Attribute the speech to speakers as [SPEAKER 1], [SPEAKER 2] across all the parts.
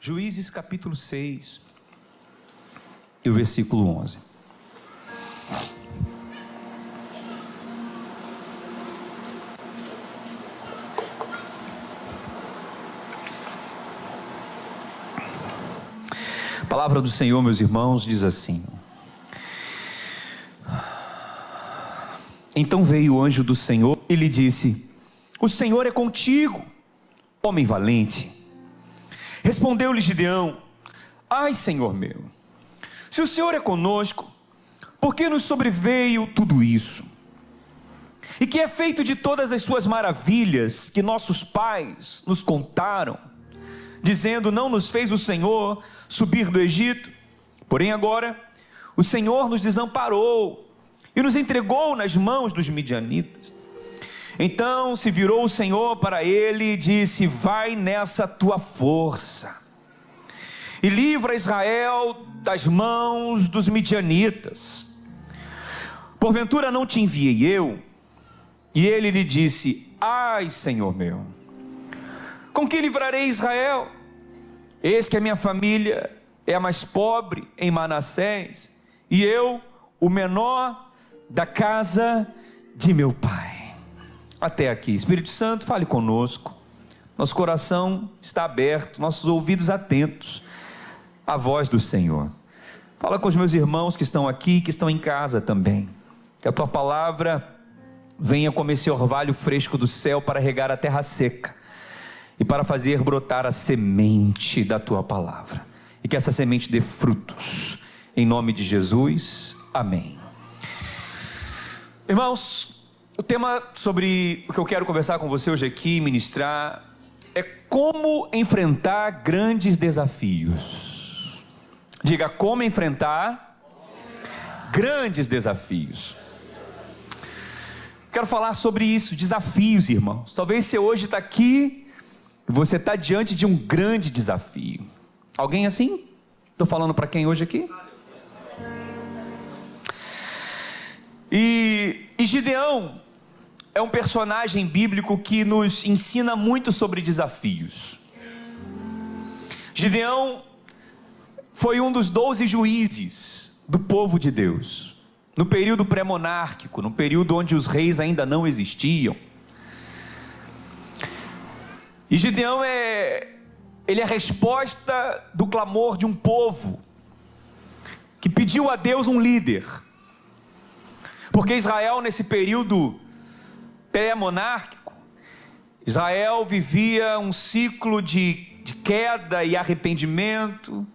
[SPEAKER 1] Juízes capítulo 6 e o versículo 11. A palavra do Senhor, meus irmãos, diz assim: Então veio o anjo do Senhor e lhe disse: O Senhor é contigo, homem valente. Respondeu-lhe Gideão: Ai, Senhor meu, se o Senhor é conosco, por que nos sobreveio tudo isso? E que é feito de todas as suas maravilhas que nossos pais nos contaram, dizendo: Não nos fez o Senhor subir do Egito? Porém agora o Senhor nos desamparou e nos entregou nas mãos dos midianitas. Então se virou o Senhor para ele e disse: Vai nessa tua força e livra Israel das mãos dos midianitas. Porventura não te enviei eu? E ele lhe disse: Ai, Senhor meu, com que livrarei Israel? Eis que a minha família é a mais pobre em Manassés, e eu, o menor da casa de meu pai. Até aqui. Espírito Santo, fale conosco. Nosso coração está aberto, nossos ouvidos atentos à voz do Senhor. Fala com os meus irmãos que estão aqui, que estão em casa também. Que a tua palavra venha como esse orvalho fresco do céu para regar a terra seca e para fazer brotar a semente da tua palavra. E que essa semente dê frutos. Em nome de Jesus. Amém. Irmãos, o tema sobre o que eu quero conversar com você hoje aqui, ministrar, é como enfrentar grandes desafios. Diga: como enfrentar grandes desafios. Quero falar sobre isso, desafios, irmãos. Talvez você hoje está aqui e você está diante de um grande desafio. Alguém assim? Estou falando para quem hoje aqui? E Gideão é um personagem bíblico que nos ensina muito sobre desafios. Gideão foi um dos 12 juízes do povo de Deus, no período pré-monárquico, no período onde os reis ainda não existiam. E Gideão ele é a resposta do clamor de um povo que pediu a Deus um líder, porque Israel, nesse período pré-monárquico, Israel vivia um ciclo de queda e arrependimento.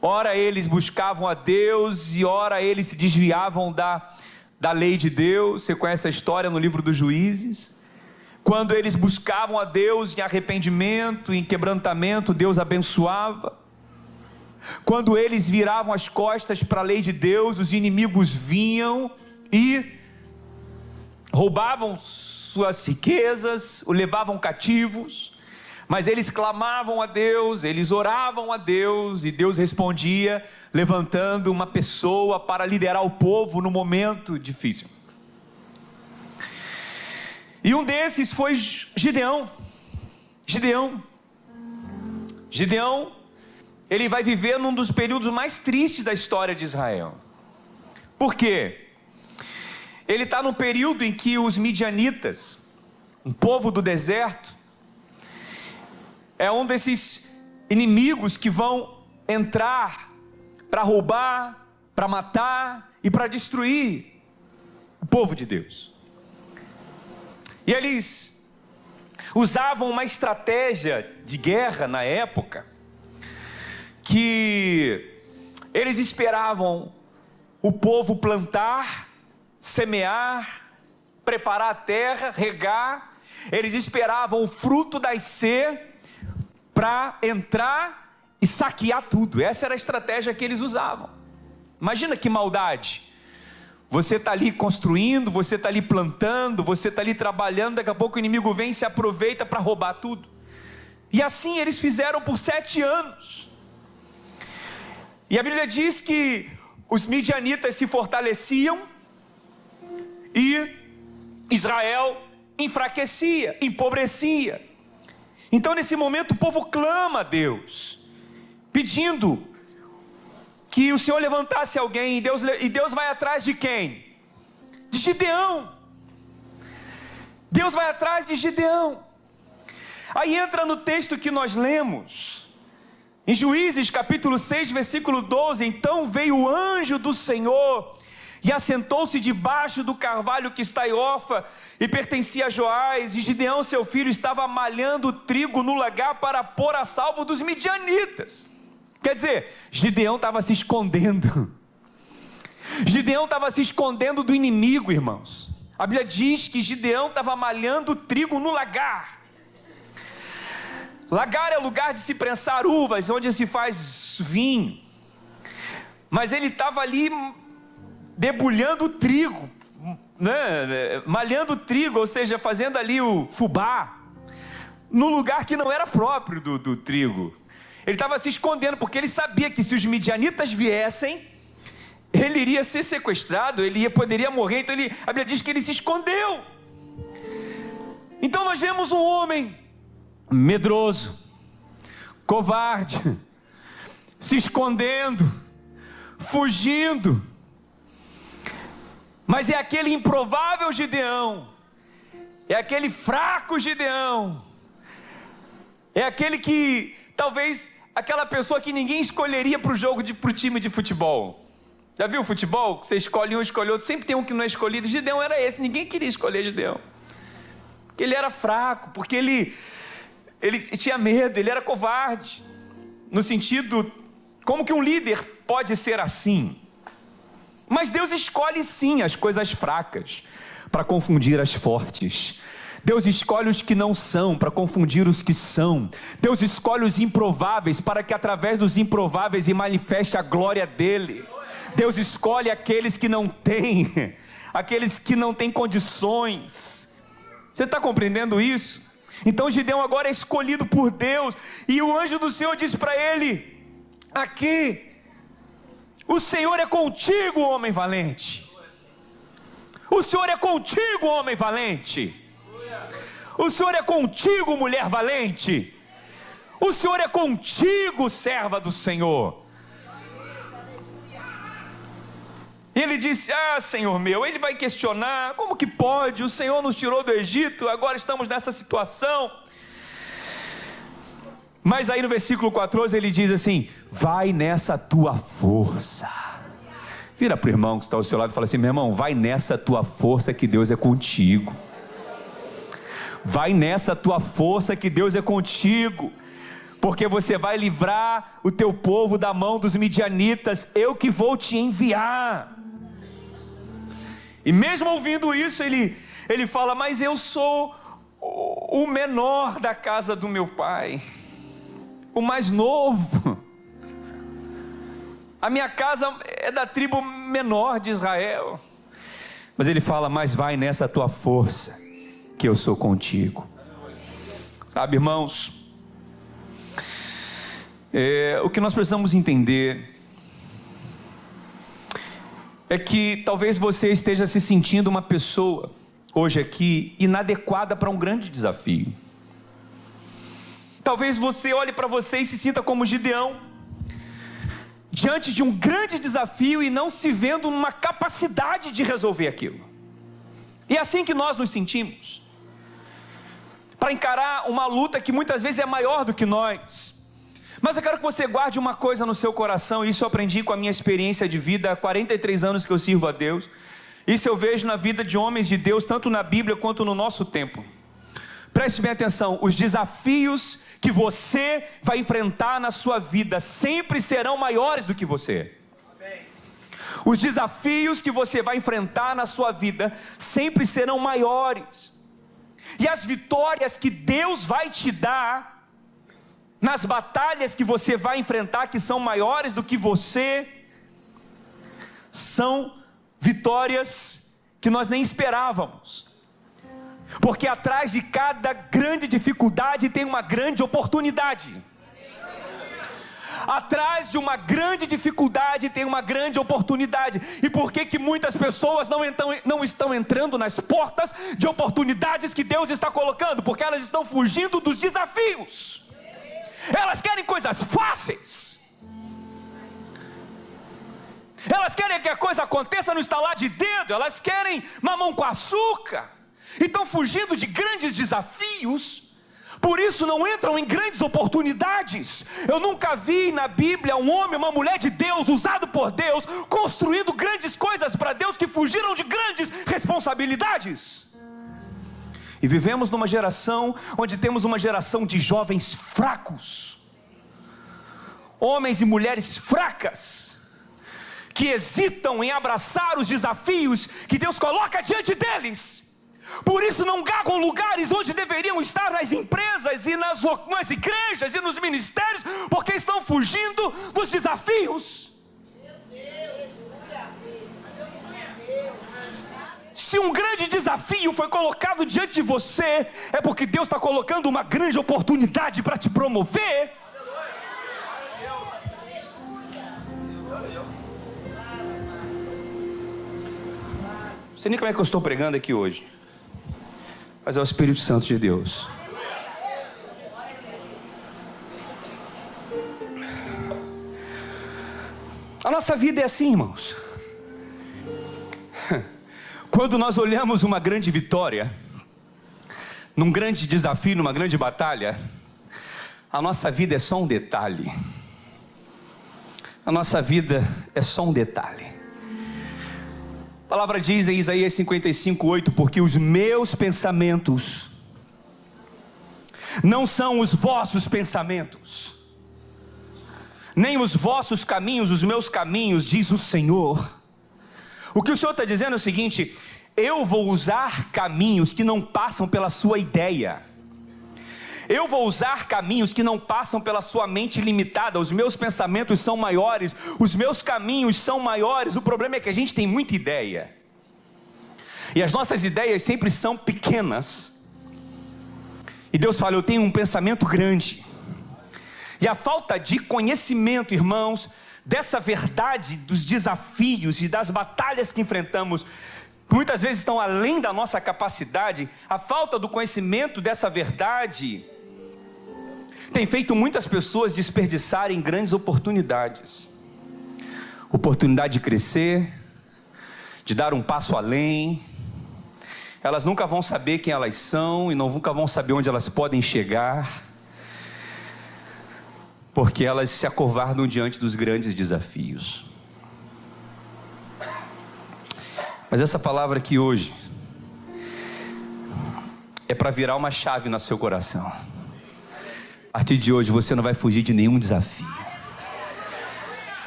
[SPEAKER 1] Ora eles buscavam a Deus e ora eles se desviavam da lei de Deus. Você conhece a história no livro dos Juízes? Quando eles buscavam a Deus em arrependimento, em quebrantamento, Deus abençoava. Quando eles viravam as costas para a lei de Deus, os inimigos vinham e roubavam suas riquezas, o levavam cativos. Mas eles clamavam a Deus, eles oravam a Deus, e Deus respondia, levantando uma pessoa para liderar o povo no momento difícil. E um desses foi Gideão. Gideão, ele vai viver num dos períodos mais tristes da história de Israel. Por quê? Ele está no período em que os midianitas, um povo do deserto, é um desses inimigos que vão entrar para roubar, para matar e para destruir o povo de Deus. E eles usavam uma estratégia de guerra na época, que eles esperavam o povo plantar, semear, preparar a terra, regar. Eles esperavam o fruto nascer para entrar e saquear tudo. Essa era a estratégia que eles usavam. Imagina que maldade. Você está ali construindo, você está ali plantando, você está ali trabalhando, daqui a pouco o inimigo vem e se aproveita para roubar tudo. E assim eles fizeram por 7 anos. E a Bíblia diz que os midianitas se fortaleciam e Israel enfraquecia, empobrecia. Então nesse momento o povo clama a Deus. pedindo que o Senhor levantasse alguém, e Deus vai atrás de quem? De Gideão. Deus vai atrás de Gideão. Aí entra no texto que nós lemos, em Juízes capítulo 6, versículo 12, então veio o anjo do Senhor, e assentou-se debaixo do carvalho que está em Orfa, e pertencia a Joás, e Gideão seu filho estava malhando trigo no lagar para pôr a salvo dos midianitas. Quer dizer, Gideão estava se escondendo. Gideão estava se escondendo do inimigo, irmãos. A Bíblia diz que Gideão estava malhando trigo no lagar. Lagar é lugar de se prensar uvas, onde se faz vinho. Mas ele estava ali debulhando o trigo, né? Malhando o trigo, ou seja, fazendo ali o fubá, no lugar que não era próprio do trigo. Ele estava se escondendo, porque ele sabia que se os midianitas viessem, ele iria ser sequestrado, poderia morrer. Então a Bíblia diz que ele se escondeu. Então nós vemos um homem medroso, covarde, se escondendo, fugindo. Mas é aquele improvável Gideão, é aquele fraco Gideão, é aquele que, talvez, aquela pessoa que ninguém escolheria para o time de futebol. Já viu futebol? Você escolhe um, escolhe outro, sempre tem um que não é escolhido. Gideão era esse, ninguém queria escolher Gideão, porque ele era fraco, porque ele tinha medo, ele era covarde, no sentido, como que um líder pode ser assim? Mas Deus escolhe sim as coisas fracas para confundir as fortes. Deus escolhe os que não são para confundir os que são. Deus escolhe os improváveis para que através dos improváveis se manifeste a glória dele. Deus escolhe aqueles que não têm, aqueles que não têm condições. Você está compreendendo isso? Então Gideão agora é escolhido por Deus, e o anjo do Senhor diz para ele: aqui, o Senhor é contigo, homem valente. O Senhor é contigo, homem valente. O Senhor é contigo, mulher valente. O Senhor é contigo, serva do Senhor. E ele disse: Senhor meu. Ele vai questionar: como que pode? O Senhor nos tirou do Egito, agora estamos nessa situação. Mas aí no versículo 14 ele diz assim: vai nessa tua força. Vira para o irmão que está ao seu lado e fala assim: meu irmão, vai nessa tua força que Deus é contigo. Vai nessa tua força que Deus é contigo, porque você vai livrar o teu povo da mão dos midianitas. Eu que vou te enviar. E mesmo ouvindo isso, ele fala: mas eu sou o menor da casa do meu pai, o mais novo. A minha casa é da tribo menor de Israel. Mas ele fala: mas vai nessa tua força que eu sou contigo. Sabe, irmãos, o que nós precisamos entender é que talvez você esteja se sentindo uma pessoa hoje aqui inadequada para um grande desafio. Talvez você olhe para você e se sinta como Gideão, diante de um grande desafio e não se vendo numa capacidade de resolver aquilo. E é assim que nós nos sentimos, para encarar uma luta que muitas vezes é maior do que nós. Mas eu quero que você guarde uma coisa no seu coração, e isso eu aprendi com a minha experiência de vida, há 43 anos que eu sirvo a Deus. Isso eu vejo na vida de homens de Deus, tanto na Bíblia quanto no nosso tempo. Preste bem atenção: os desafios que você vai enfrentar na sua vida sempre serão maiores do que você. Os desafios que você vai enfrentar na sua vida sempre serão maiores. E as vitórias que Deus vai te dar nas batalhas que você vai enfrentar, que são maiores do que você, são vitórias que nós nem esperávamos. Porque atrás de cada grande dificuldade tem uma grande oportunidade. Atrás de uma grande dificuldade tem uma grande oportunidade. E por que muitas pessoas não estão entrando nas portas de oportunidades que Deus está colocando? Porque elas estão fugindo dos desafios. Elas querem coisas fáceis. Elas querem que a coisa aconteça no estalar de dedo, elas querem mamão com açúcar, e estão fugindo de grandes desafios, por isso não entram em grandes oportunidades. Eu nunca vi na Bíblia um homem, uma mulher de Deus, usado por Deus, construindo grandes coisas para Deus, que fugiram de grandes responsabilidades. E vivemos numa geração onde temos uma geração de jovens fracos, homens e mulheres fracas, que hesitam em abraçar os desafios que Deus coloca diante deles. Por isso não galgam lugares onde deveriam estar, nas empresas e nas igrejas e nos ministérios, porque estão fugindo dos desafios. Se um grande desafio foi colocado diante de você, é porque Deus está colocando uma grande oportunidade para te promover. Não sei nem como é que eu estou pregando aqui hoje, mas é o Espírito Santo de Deus. A nossa vida é assim, irmãos. Quando nós olhamos uma grande vitória, num grande desafio, numa grande batalha, a nossa vida é só um detalhe. A nossa vida é só um detalhe. A palavra diz em Isaías 55:8: porque os meus pensamentos não são os vossos pensamentos, nem os vossos caminhos, os meus caminhos, diz o Senhor. O que o Senhor está dizendo é o seguinte: eu vou usar caminhos que não passam pela sua ideia. Eu vou usar caminhos que não passam pela sua mente limitada. Os meus pensamentos são maiores, os meus caminhos são maiores. O problema é que a gente tem muita ideia, e as nossas ideias sempre são pequenas. E Deus fala: eu tenho um pensamento grande. E a falta de conhecimento, irmãos, dessa verdade, dos desafios e das batalhas que enfrentamos, muitas vezes estão além da nossa capacidade. A falta do conhecimento dessa verdade tem feito muitas pessoas desperdiçarem grandes oportunidades. Oportunidade de crescer, de dar um passo além. Elas nunca vão saber quem elas são e nunca vão saber onde elas podem chegar, porque elas se acovardam diante dos grandes desafios. Mas essa palavra aqui hoje é para virar uma chave no seu coração. A partir de hoje você não vai fugir de nenhum desafio.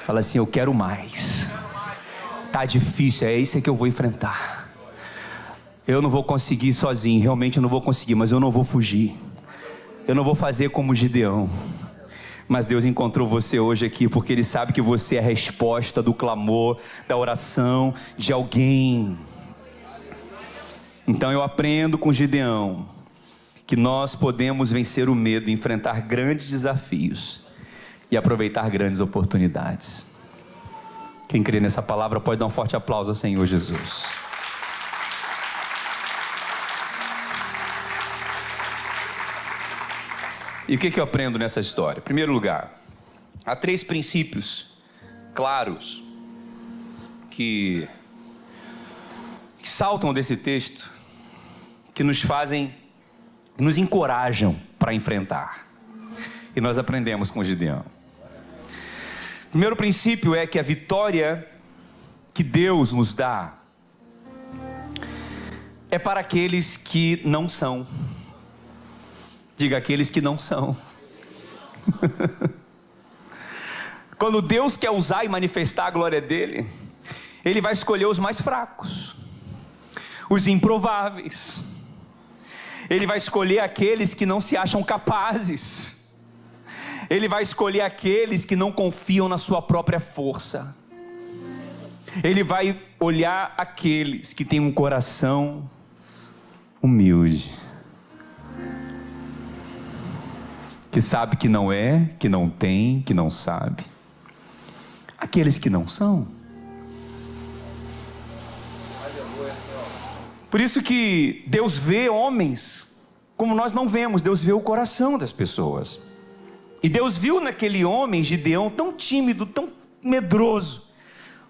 [SPEAKER 1] Fala assim: eu quero mais. Tá difícil, é isso que eu vou enfrentar. Eu não vou conseguir sozinho, realmente eu não vou conseguir, mas eu não vou fugir. Eu não vou fazer como Gideão. Mas Deus encontrou você hoje aqui porque Ele sabe que você é a resposta do clamor, da oração de alguém. Então eu aprendo com Gideão que nós podemos vencer o medo, enfrentar grandes desafios e aproveitar grandes oportunidades. Quem crê nessa palavra pode dar um forte aplauso ao Senhor Jesus. E o que eu aprendo nessa história? Em primeiro lugar, há 3 princípios claros que saltam desse texto, que nos fazem, nos encorajam para enfrentar. E nós aprendemos com Gideão. O primeiro princípio é que a vitória que Deus nos dá é para aqueles que não são. Diga: aqueles que não são. Quando Deus quer usar e manifestar a glória dele, Ele vai escolher os mais fracos, os improváveis. Ele vai escolher aqueles que não se acham capazes. Ele vai escolher aqueles que não confiam na sua própria força. Ele vai olhar aqueles que têm um coração humilde, que sabe que não é, que não tem, que não sabe. Aqueles que não são. Por isso que Deus vê homens como nós não vemos. Deus vê o coração das pessoas. E Deus viu naquele homem, Gideão, tão tímido, tão medroso,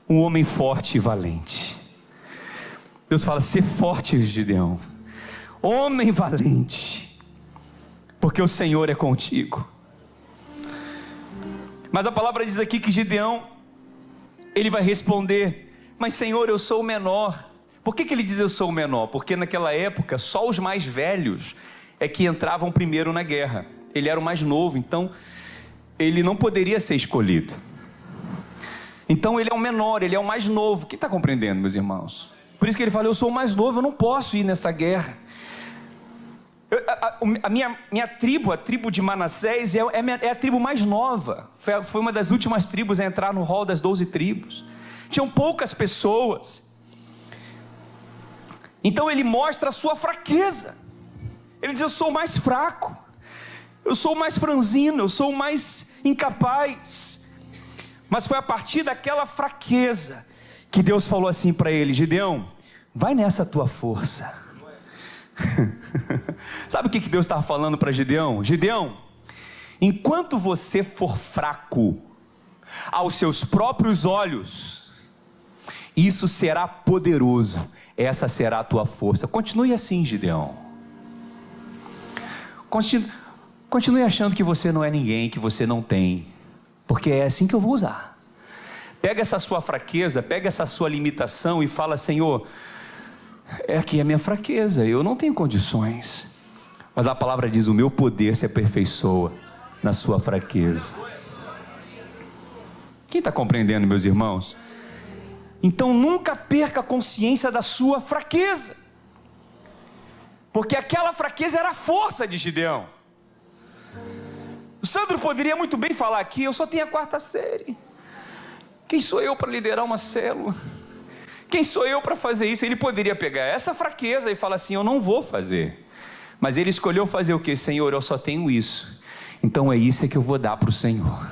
[SPEAKER 1] um homem forte e valente. Deus fala: ser forte, Gideão, homem valente, porque o Senhor é contigo. Mas a palavra diz aqui que Gideão, ele vai responder: mas Senhor, eu sou o menor. Por que ele diz eu sou o menor? Porque naquela época só os mais velhos é que entravam primeiro na guerra. Ele era o mais novo, então ele não poderia ser escolhido. Então ele é o menor, ele é o mais novo. Quem está compreendendo, meus irmãos? Por isso que ele fala: eu sou o mais novo, eu não posso ir nessa guerra. A minha tribo, a tribo de Manassés, é a tribo mais nova. Foi uma das últimas tribos a entrar no rol das 12 tribos. Tinham poucas pessoas. Então ele mostra a sua fraqueza. Ele diz: eu sou o mais fraco, eu sou o mais franzino, eu sou o mais incapaz. Mas foi a partir daquela fraqueza que Deus falou assim para ele: Gideão, vai nessa tua força. Sabe o que Deus estava falando para Gideão? Gideão, enquanto você for fraco aos seus próprios olhos, isso será poderoso, essa será a tua força. Continue assim, Gideão. Continue achando que você não é ninguém, que você não tem, porque é assim que eu vou usar. Pega essa sua fraqueza, pega essa sua limitação e fala: Senhor, aqui é a minha fraqueza, eu não tenho condições. Mas a palavra diz: o meu poder se aperfeiçoa na sua fraqueza. Quem está compreendendo, meus irmãos? Então nunca perca a consciência da sua fraqueza, porque aquela fraqueza era a força de Gideão. O Sandro poderia muito bem falar aqui: eu só tenho a 4ª série. Quem sou eu para liderar uma célula? Quem sou eu para fazer isso? Ele poderia pegar essa fraqueza e falar assim: eu não vou fazer. Mas ele escolheu fazer o quê? Senhor, eu só tenho isso, então é isso que eu vou dar para o Senhor.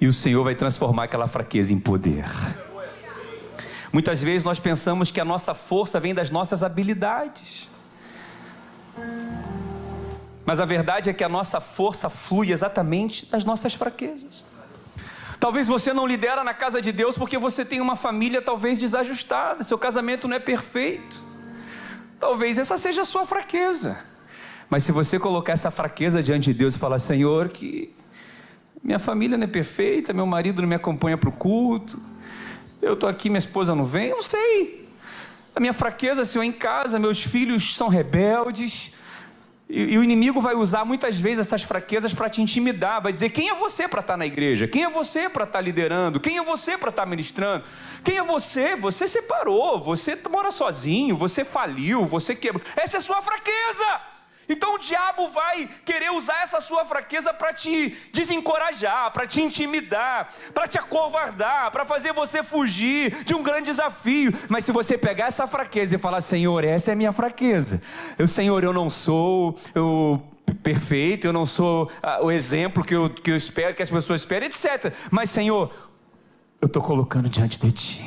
[SPEAKER 1] E o Senhor vai transformar aquela fraqueza em poder. Muitas vezes nós pensamos que a nossa força vem das nossas habilidades, mas a verdade é que a nossa força flui exatamente das nossas fraquezas. Talvez você não lidera na casa de Deus porque você tem uma família talvez desajustada, seu casamento não é perfeito. Talvez essa seja a sua fraqueza. Mas se você colocar essa fraqueza diante de Deus e falar: Senhor, que minha família não é perfeita, meu marido não me acompanha para o culto, eu estou aqui, minha esposa não vem, eu não sei. A minha fraqueza, Senhor, em casa, meus filhos são rebeldes. E o inimigo vai usar muitas vezes essas fraquezas para te intimidar. Vai dizer: quem é você para estar na igreja? Quem é você para estar liderando? Quem é você para estar ministrando? Quem é você? Você separou, você mora sozinho, você faliu, você quebrou. Essa é a sua fraqueza. Então o diabo vai querer usar essa sua fraqueza para te desencorajar, para te intimidar, para te acovardar, para fazer você fugir de um grande desafio. Mas se você pegar essa fraqueza e falar: Senhor, essa é a minha fraqueza, Senhor, eu não sou perfeito, eu não sou o exemplo que eu espero, que as pessoas esperam, etc. Mas Senhor, eu estou colocando diante de Ti.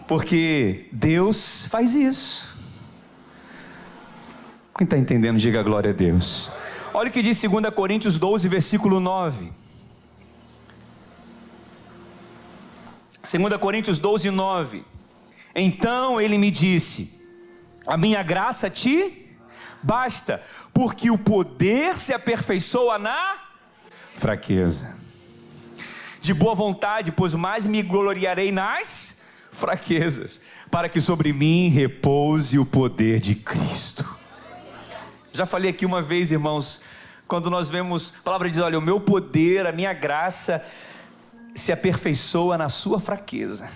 [SPEAKER 1] Porque Deus faz isso. Quem está entendendo, diga glória a Deus. Olha o que diz 2 Coríntios 12, versículo 9. 2 Coríntios 12, 9. Então ele me disse: a minha graça te basta, porque o poder se aperfeiçoa na fraqueza. De boa vontade, pois mais me gloriarei nas fraquezas, para que sobre mim repouse o poder de Cristo. Já falei aqui uma vez, irmãos, quando nós vemos, a palavra diz: olha, o meu poder, a minha graça se aperfeiçoa na sua fraqueza.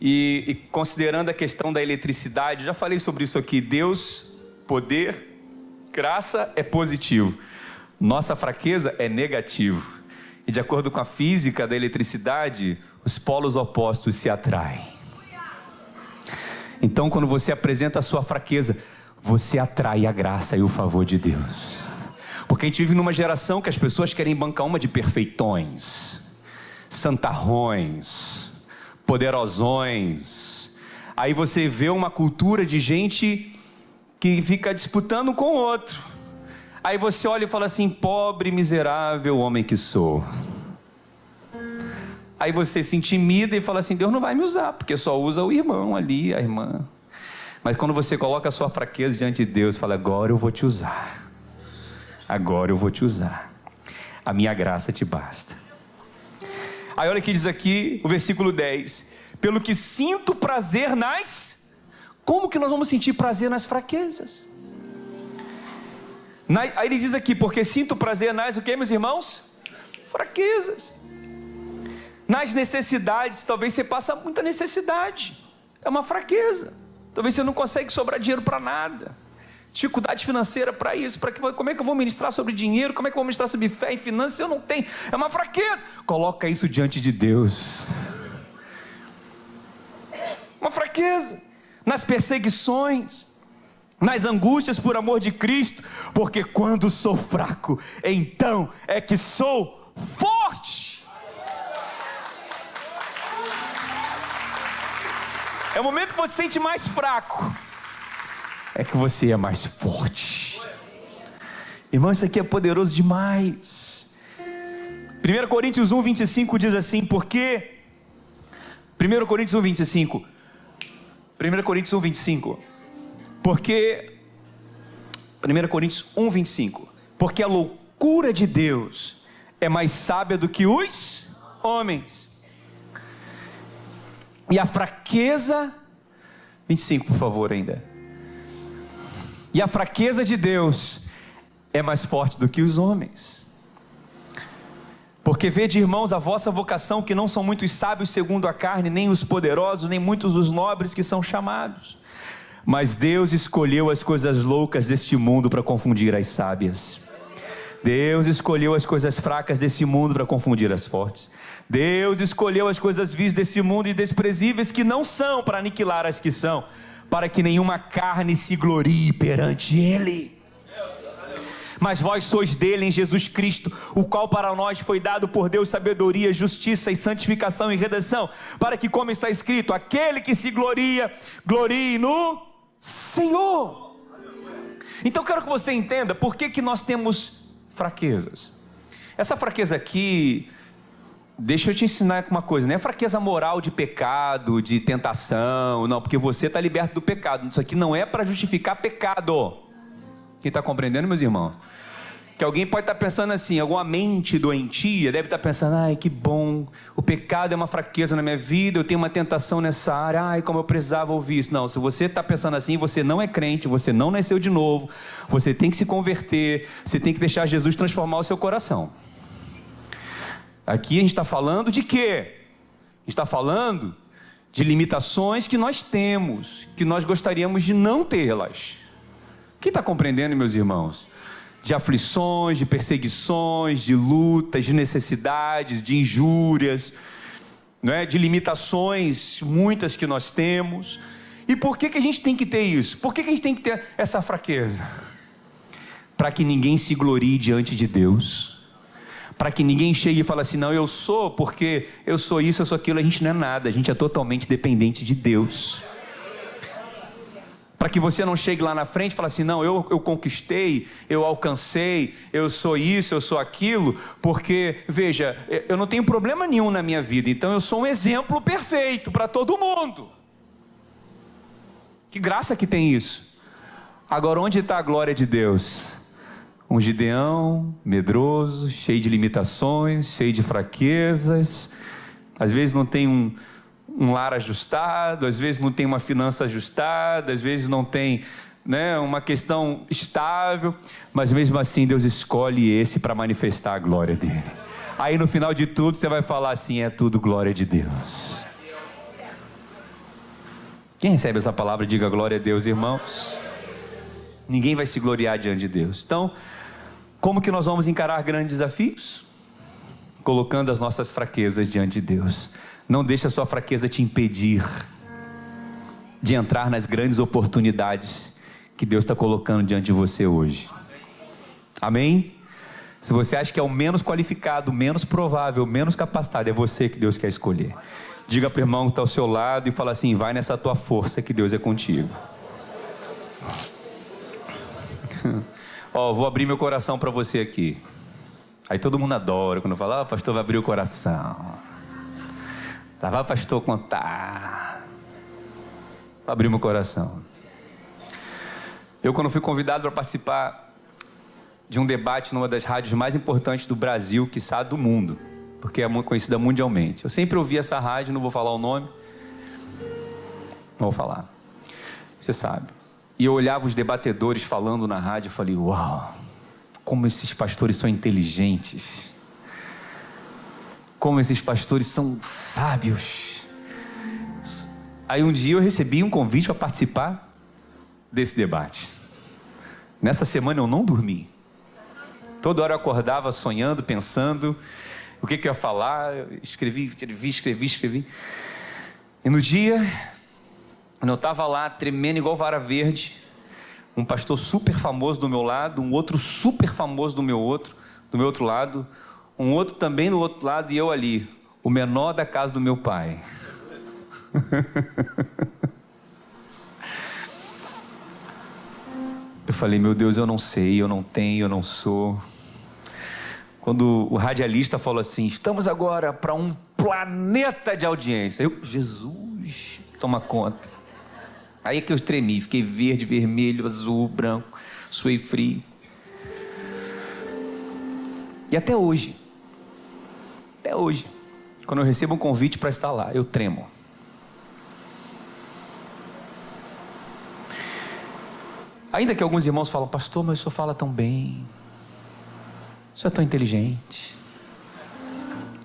[SPEAKER 1] E considerando a questão da eletricidade, já falei sobre isso aqui. Deus, poder, graça é positivo, nossa fraqueza é negativo. E de acordo com a física da eletricidade, os polos opostos se atraem. Então, quando você apresenta a sua fraqueza, você atrai a graça e o favor de Deus. Porque a gente vive numa geração que as pessoas querem bancar uma de perfeitões, santarrões, poderosões. Aí você vê uma cultura de gente que fica disputando com o outro. Aí você olha e fala assim: pobre, miserável homem que sou. Aí você se intimida e fala assim: Deus não vai me usar, porque só usa o irmão ali, a irmã. Mas quando você coloca a sua fraqueza diante de Deus, fala: agora eu vou te usar. Agora eu vou te usar. A minha graça te basta. Aí olha o que diz aqui o versículo 10. Pelo que sinto prazer nas... Como que nós vamos sentir prazer nas fraquezas? Aí ele diz aqui: porque sinto prazer nas o que, meus irmãos? Fraquezas. Nas necessidades. Talvez você passa muita necessidade. É uma fraqueza. Talvez você não consegue sobrar dinheiro para nada. Dificuldade financeira para isso. Como é que eu vou ministrar sobre dinheiro? Como é que eu vou ministrar sobre fé e finanças se eu não tenho? É uma fraqueza. Coloca isso diante de Deus. Uma fraqueza. Nas perseguições, nas angústias por amor de Cristo. Porque quando sou fraco, então é que sou forte. É o momento que você se sente mais fraco, é que você é mais forte. Irmão, isso aqui é poderoso demais. 1 Coríntios 1, 25 diz assim: porque 1 Coríntios 1, 25 1 Coríntios 1, 25 porque 1 Coríntios 1, 25 porque a loucura de Deus é mais sábia do que os homens, e a fraqueza, 25 por favor ainda, e a fraqueza de Deus é mais forte do que os homens. Porque vede, irmãos, a vossa vocação, que não são muitos sábios segundo a carne, nem os poderosos, nem muitos os nobres que são chamados. Mas Deus escolheu as coisas loucas deste mundo para confundir as sábias. Deus escolheu as coisas fracas desse mundo para confundir as fortes. Deus escolheu as coisas vis desse mundo e desprezíveis que não são, para aniquilar as que são, para que nenhuma carne se glorie perante Ele. Mas vós sois dele em Jesus Cristo, o qual para nós foi dado por Deus sabedoria, justiça e santificação e redenção, para que, como está escrito, aquele que se gloria, glorie no Senhor. Então quero que você entenda por que nós temos fraquezas. Essa fraqueza aqui, deixa eu te ensinar uma coisa, não é fraqueza moral de pecado, de tentação, não, porque você está liberto do pecado. Isso aqui não é para justificar pecado. Quem está compreendendo, meus irmãos? Que alguém pode estar pensando assim, alguma mente doentia deve estar pensando: ai, que bom, o pecado é uma fraqueza na minha vida, eu tenho uma tentação nessa área, ai, como eu precisava ouvir isso. Não, se você está pensando assim, você não é crente, você não nasceu de novo, você tem que se converter, você tem que deixar Jesus transformar o seu coração. Aqui a gente está falando de quê? A gente está falando de limitações que nós temos, que nós gostaríamos de não tê-las. Quem está compreendendo, meus irmãos? De aflições, de perseguições, de lutas, de necessidades, de injúrias, não é? De limitações, muitas que nós temos. E por que a gente tem que ter isso? Por que a gente tem que ter essa fraqueza? Para que ninguém se glorie diante de Deus. Para que ninguém chegue e fale assim: não, eu sou porque eu sou isso, eu sou aquilo. A gente não é nada, a gente é totalmente dependente de Deus. Para que você não chegue lá na frente e fale assim: não, eu conquistei, eu alcancei, eu sou isso, eu sou aquilo, porque, veja, eu não tenho problema nenhum na minha vida, então eu sou um exemplo perfeito para todo mundo. Que graça que tem isso. Agora, onde está a glória de Deus? Um Gideão, medroso, cheio de limitações, cheio de fraquezas, às vezes não tem um lar ajustado, às vezes não tem uma finança ajustada, às vezes não tem, né, uma questão estável, mas mesmo assim Deus escolhe esse para manifestar a glória dele. Aí no final de tudo você vai falar assim: é tudo glória de Deus. Quem recebe essa palavra, diga glória a Deus, irmãos. Ninguém vai se gloriar diante de Deus. Então, como que nós vamos encarar grandes desafios? Colocando as nossas fraquezas diante de Deus. Não deixe a sua fraqueza te impedir de entrar nas grandes oportunidades que Deus está colocando diante de você hoje. Amém? Se você acha que é o menos qualificado, menos provável, menos capacitado, é você que Deus quer escolher. Diga para o irmão que está ao seu lado e fala assim: vai nessa tua força que Deus é contigo. Ó, vou abrir meu coração para você aqui. Aí todo mundo adora quando fala, pastor vai abrir o coração. Lá vai o pastor contar. Vou abrir meu coração. Eu, quando fui convidado para participar de um debate numa das rádios mais importantes do Brasil, quiçá do mundo, porque é muito conhecida mundialmente. Eu sempre ouvi essa rádio, não vou falar o nome. Não vou falar. Você sabe. E eu olhava os debatedores falando na rádio e falei, uau, como esses pastores são inteligentes. Como esses pastores são sábios. Aí um dia eu recebi um convite para participar desse debate. Nessa semana eu não dormi. Toda hora eu acordava sonhando, pensando o que eu ia falar. Eu escrevi. E no dia, quando eu estava lá tremendo igual vara verde, um pastor super famoso do meu lado, um outro super famoso do meu outro lado, um outro também do outro lado, e eu ali, o menor da casa do meu pai. Eu falei, meu Deus, eu não sei, eu não tenho, eu não sou. Quando o radialista falou assim, estamos agora para um planeta de audiência. Eu, Jesus, toma conta. Aí é que eu tremi, fiquei verde, vermelho, azul, branco, suei frio. E até hoje, quando eu recebo um convite para estar lá, eu tremo. Ainda que alguns irmãos falam, pastor, mas o senhor fala tão bem, o senhor é tão inteligente,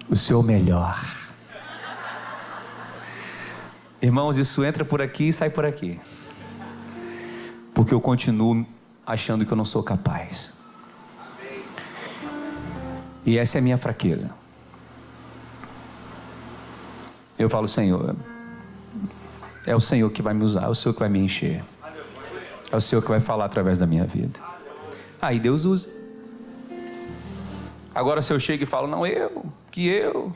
[SPEAKER 1] o senhor melhor. Irmãos, isso entra por aqui e sai por aqui, porque eu continuo achando que eu não sou capaz. E essa é a minha fraqueza. Eu falo, Senhor, é o Senhor que vai me usar, é o Senhor que vai me encher, é o Senhor que vai falar através da minha vida. Aí Deus usa. Agora se eu chego e falo, não, que eu,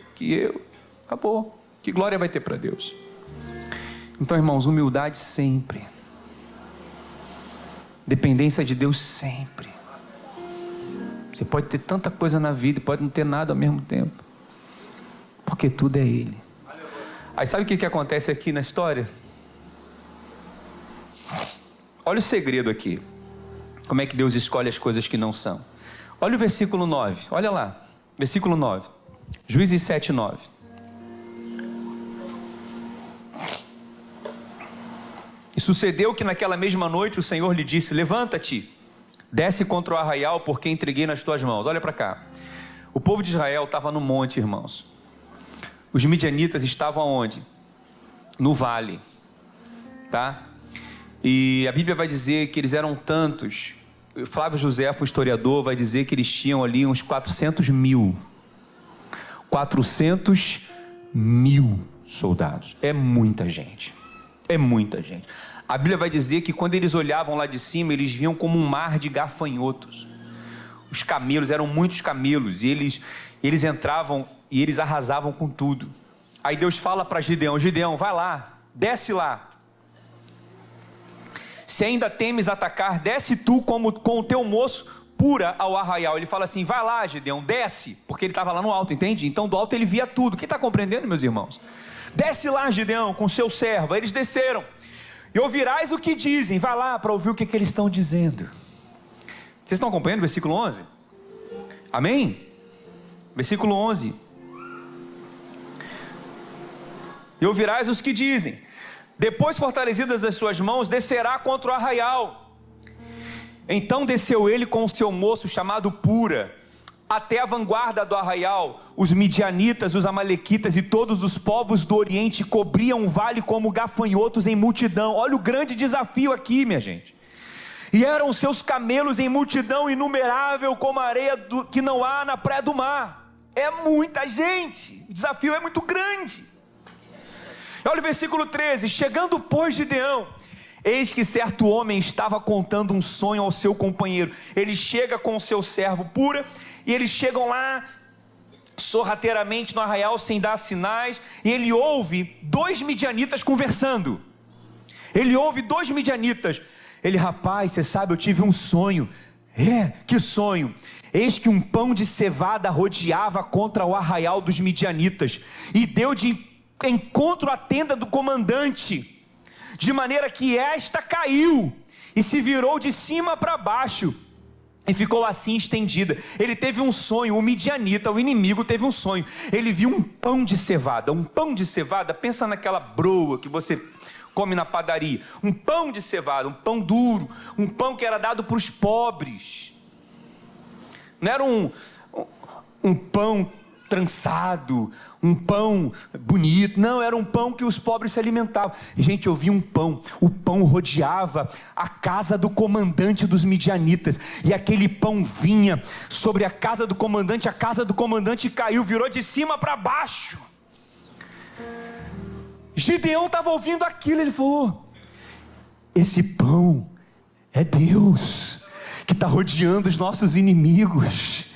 [SPEAKER 1] acabou. Que glória vai ter para Deus? Então, irmãos, humildade sempre. Dependência de Deus sempre. Você pode ter tanta coisa na vida e pode não ter nada ao mesmo tempo, porque tudo é Ele. Aí sabe o que acontece aqui na história? Olha o segredo aqui. Como é que Deus escolhe as coisas que não são. Olha o versículo 9. Olha lá. Versículo 9. Juízes 7, 9. E sucedeu que naquela mesma noite o Senhor lhe disse, levanta-te, desce contra o arraial, porque entreguei nas tuas mãos. Olha para cá. O povo de Israel estava no monte, irmãos. Os midianitas estavam onde? No vale. Tá? E a Bíblia vai dizer que eles eram tantos. Flávio Josefo, o historiador, vai dizer que eles tinham ali uns 400 mil. 400 mil soldados. É muita gente. É muita gente. A Bíblia vai dizer que quando eles olhavam lá de cima, eles viam como um mar de gafanhotos. Os camelos, eram muitos camelos. E eles entravam e eles arrasavam com tudo. Aí Deus fala para Gideão, Gideão, vai lá, desce lá. Se ainda temes atacar, desce tu com o teu moço pura ao arraial. Ele fala assim, vai lá Gideão, desce. Porque ele estava lá no alto, entende? Então do alto ele via tudo. Quem está compreendendo, meus irmãos? Desce lá Gideão com seu servo. Aí eles desceram. E ouvirás o que dizem. Vai lá para ouvir o que eles estão dizendo. Vocês estão acompanhando o versículo 11? Amém? Versículo 11. E ouvirás os que dizem. Depois fortalecidas as suas mãos, descerá contra o arraial. Então desceu ele com o seu moço chamado Pura, até a vanguarda do arraial. Os midianitas, os amalequitas e todos os povos do Oriente cobriam o vale como gafanhotos em multidão. Olha o grande desafio aqui, minha gente. E eram os seus camelos em multidão inumerável como a areia que não há na praia do mar. É muita gente, o desafio é muito grande. Olha o versículo 13, chegando pois Gideão, eis que certo homem estava contando um sonho ao seu companheiro. Ele chega com o seu servo Pura, e eles chegam lá sorrateiramente no arraial sem dar sinais, e ele ouve 2 midianitas conversando. Ele, rapaz, você sabe, eu tive um sonho. Que sonho! Eis que um pão de cevada rodeava contra o arraial dos midianitas, e deu de encontro à tenda do comandante, de maneira que esta caiu, e se virou de cima para baixo, e ficou assim estendida. Ele teve um sonho, o midianita, o inimigo, teve um sonho. Ele viu um pão de cevada. Um pão de cevada, pensa naquela broa que você come na padaria. Um pão de cevada, um pão duro, um pão que era dado para os pobres. Não era um pão trançado, um pão bonito, não, era um pão que os pobres se alimentavam. Gente, eu vi um pão, o pão rodeava a casa do comandante dos midianitas, e aquele pão vinha sobre a casa do comandante caiu, virou de cima para baixo. Gideão estava ouvindo aquilo, ele falou: esse pão é Deus, que está rodeando os nossos inimigos,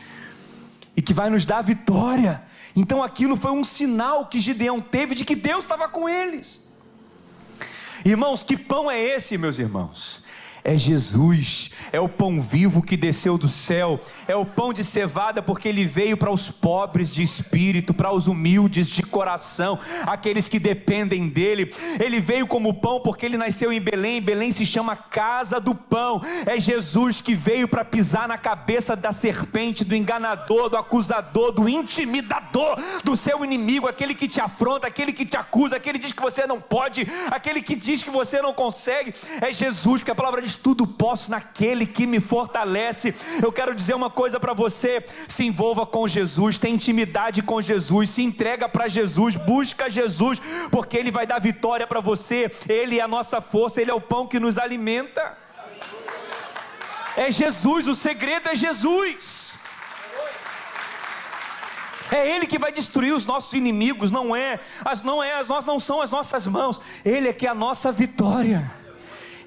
[SPEAKER 1] e que vai nos dar a vitória. Então aquilo foi um sinal que Gideão teve de que Deus estava com eles. Irmãos, que pão é esse, meus irmãos? É Jesus, é o pão vivo que desceu do céu, é o pão de cevada, porque ele veio para os pobres de espírito, para os humildes de coração, aqueles que dependem dele. Ele veio como pão porque ele nasceu em Belém. Belém se chama casa do pão. É Jesus que veio para pisar na cabeça da serpente, do enganador, do acusador, do intimidador, do seu inimigo, aquele que te afronta, aquele que te acusa, aquele que diz que você não pode, aquele que diz que você não consegue. É Jesus, porque a palavra diz: tudo posso naquele que me fortalece. Eu quero dizer uma coisa para você: se envolva com Jesus, tenha intimidade com Jesus, se entrega para Jesus, busca Jesus, porque Ele vai dar vitória para você. Ele é a nossa força, Ele é o pão que nos alimenta. É Jesus, o segredo é Jesus. É Ele que vai destruir os nossos inimigos, não são as nossas mãos. Ele é que é a nossa vitória.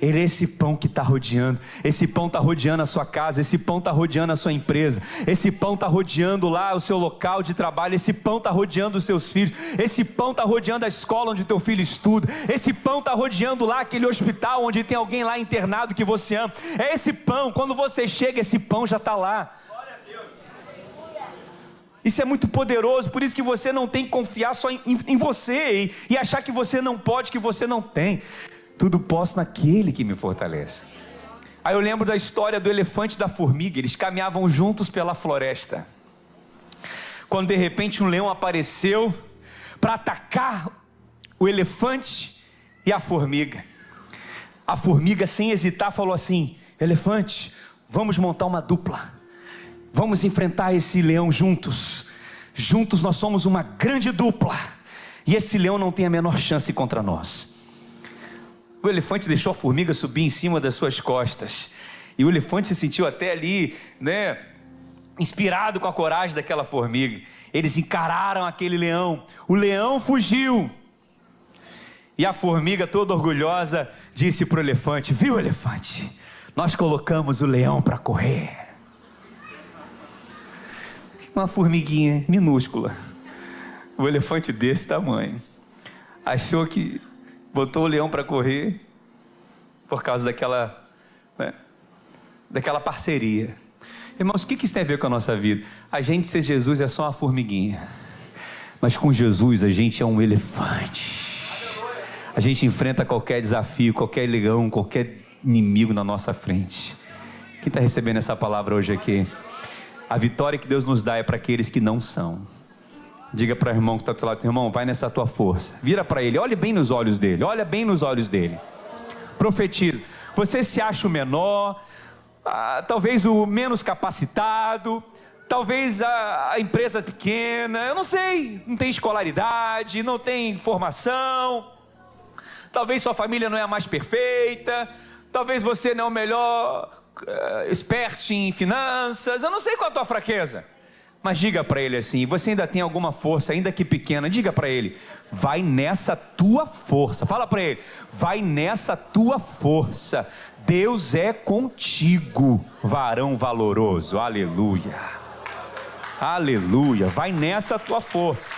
[SPEAKER 1] Ele é esse pão que está rodeando. Esse pão está rodeando a sua casa. Esse pão está rodeando a sua empresa. Esse pão está rodeando lá o seu local de trabalho. Esse pão está rodeando os seus filhos. Esse pão está rodeando a escola onde teu filho estuda. Esse pão está rodeando lá aquele hospital onde tem alguém lá internado que você ama. É esse pão, quando você chega, esse pão já está lá. Isso é muito poderoso. Por isso que você não tem que confiar só em você e achar que você não pode, que você não tem. Tudo posso naquele que me fortalece. Aí eu lembro da história do elefante e da formiga. Eles caminhavam juntos pela floresta, quando de repente um leão apareceu para atacar o elefante e a formiga. A formiga, sem hesitar, falou assim: elefante, vamos montar uma dupla, vamos enfrentar esse leão juntos. Juntos nós somos uma grande dupla, e esse leão não tem a menor chance contra nós. O elefante deixou a formiga subir em cima das suas costas, e o elefante se sentiu até ali, inspirado com a coragem daquela formiga. Eles encararam aquele leão. O leão fugiu, e a formiga, toda orgulhosa, disse para o elefante: viu, elefante, nós colocamos o leão para correr. Uma formiguinha minúscula, o elefante desse tamanho, achou que botou o leão para correr por causa daquela parceria. Irmãos, o que isso tem a ver com a nossa vida? A gente ser Jesus é só uma formiguinha, mas com Jesus a gente é um elefante. A gente enfrenta qualquer desafio, qualquer leão, qualquer inimigo na nossa frente. Quem está recebendo essa palavra hoje aqui? A vitória que Deus nos dá é para aqueles que não são. Diga para o irmão que está do seu lado: irmão, vai nessa tua força. Vira para ele, olhe bem nos olhos dele. Olha bem nos olhos dele. Profetiza. Você se acha o menor, talvez o menos capacitado, talvez a empresa pequena, eu não sei, não tem escolaridade, não tem formação, talvez sua família não é a mais perfeita, talvez você não é o melhor expert em finanças, eu não sei qual é a tua fraqueza. Mas diga para ele assim: você ainda tem alguma força, ainda que pequena. Diga para ele: vai nessa tua força. Fala para ele: vai nessa tua força. Deus é contigo, varão valoroso. Aleluia. Aleluia. Vai nessa tua força.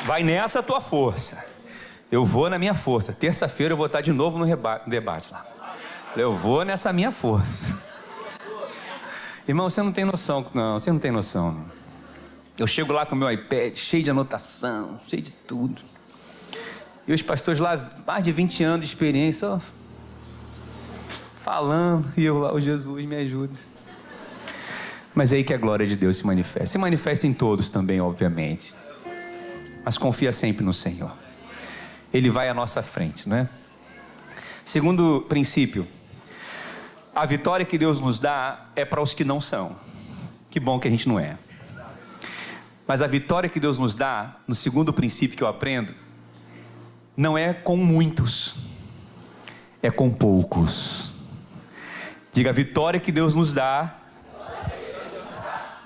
[SPEAKER 1] Vai nessa tua força. Eu vou na minha força. Terça-feira eu vou estar de novo no debate lá. Eu vou nessa minha força. Irmão, você não tem noção, não. Você não tem noção. Não. Eu chego lá com o meu iPad, cheio de anotação, cheio de tudo. E os pastores lá, mais de 20 anos de experiência, ó, falando, e eu lá, oh, Jesus, me ajude. Mas é aí que a glória de Deus se manifesta. Se manifesta em todos também, obviamente. Mas confia sempre no Senhor. Ele vai à nossa frente, não é? Segundo princípio, a vitória que Deus nos dá é para os que não são. Que bom que a gente não é. Mas a vitória que Deus nos dá, no segundo princípio que eu aprendo, não é com muitos, é com poucos. Diga, a vitória que Deus nos dá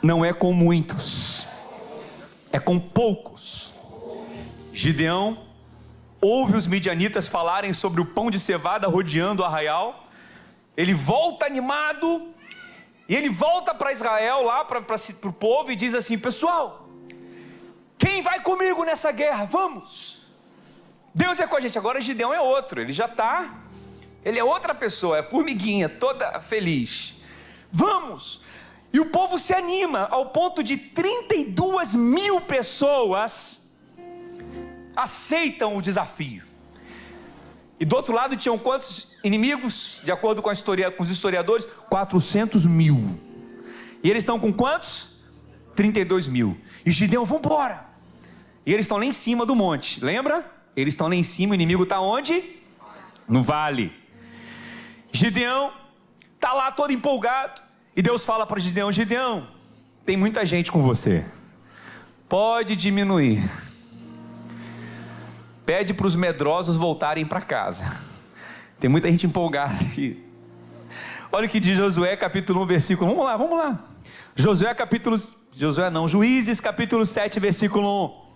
[SPEAKER 1] não é com muitos, é com poucos. Gideão ouve os midianitas falarem sobre o pão de cevada rodeando o arraial. Ele volta animado, e ele volta para Israel, lá para o povo, e diz assim: pessoal, quem vai comigo nessa guerra? Vamos! Deus é com a gente. Agora Gideão é outro, ele é outra pessoa, é formiguinha, toda feliz. Vamos! E o povo se anima, ao ponto de 32 mil pessoas aceitam o desafio. E do outro lado tinham quantos inimigos? De acordo com os historiadores, 400 mil. E eles estão com quantos? 32 mil. E Gideão, vamos embora. E eles estão lá em cima do monte, lembra? Eles estão lá em cima, o inimigo está onde? No vale. Gideão está lá todo empolgado. E Deus fala para Gideão: Gideão, tem muita gente com você, pode diminuir. Pede para os medrosos voltarem para casa. Tem muita gente empolgada aqui. Olha o que diz Josué capítulo 1 versículo 1. Vamos lá. Juízes capítulo 7 versículo 1.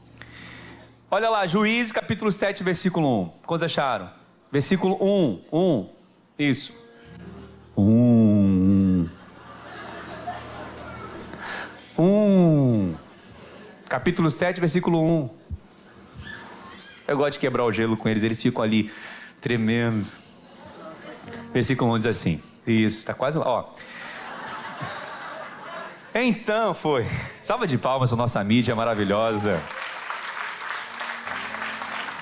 [SPEAKER 1] Olha lá, Juízes capítulo 7 versículo 1. Quantos acharam? Versículo 1. Isso. 1. Capítulo 7 versículo 1. Eu gosto de quebrar o gelo com eles ficam ali tremendo. Versículo 1 diz assim. Isso, está quase lá, ó. Então foi. Salva de palmas para a nossa mídia maravilhosa.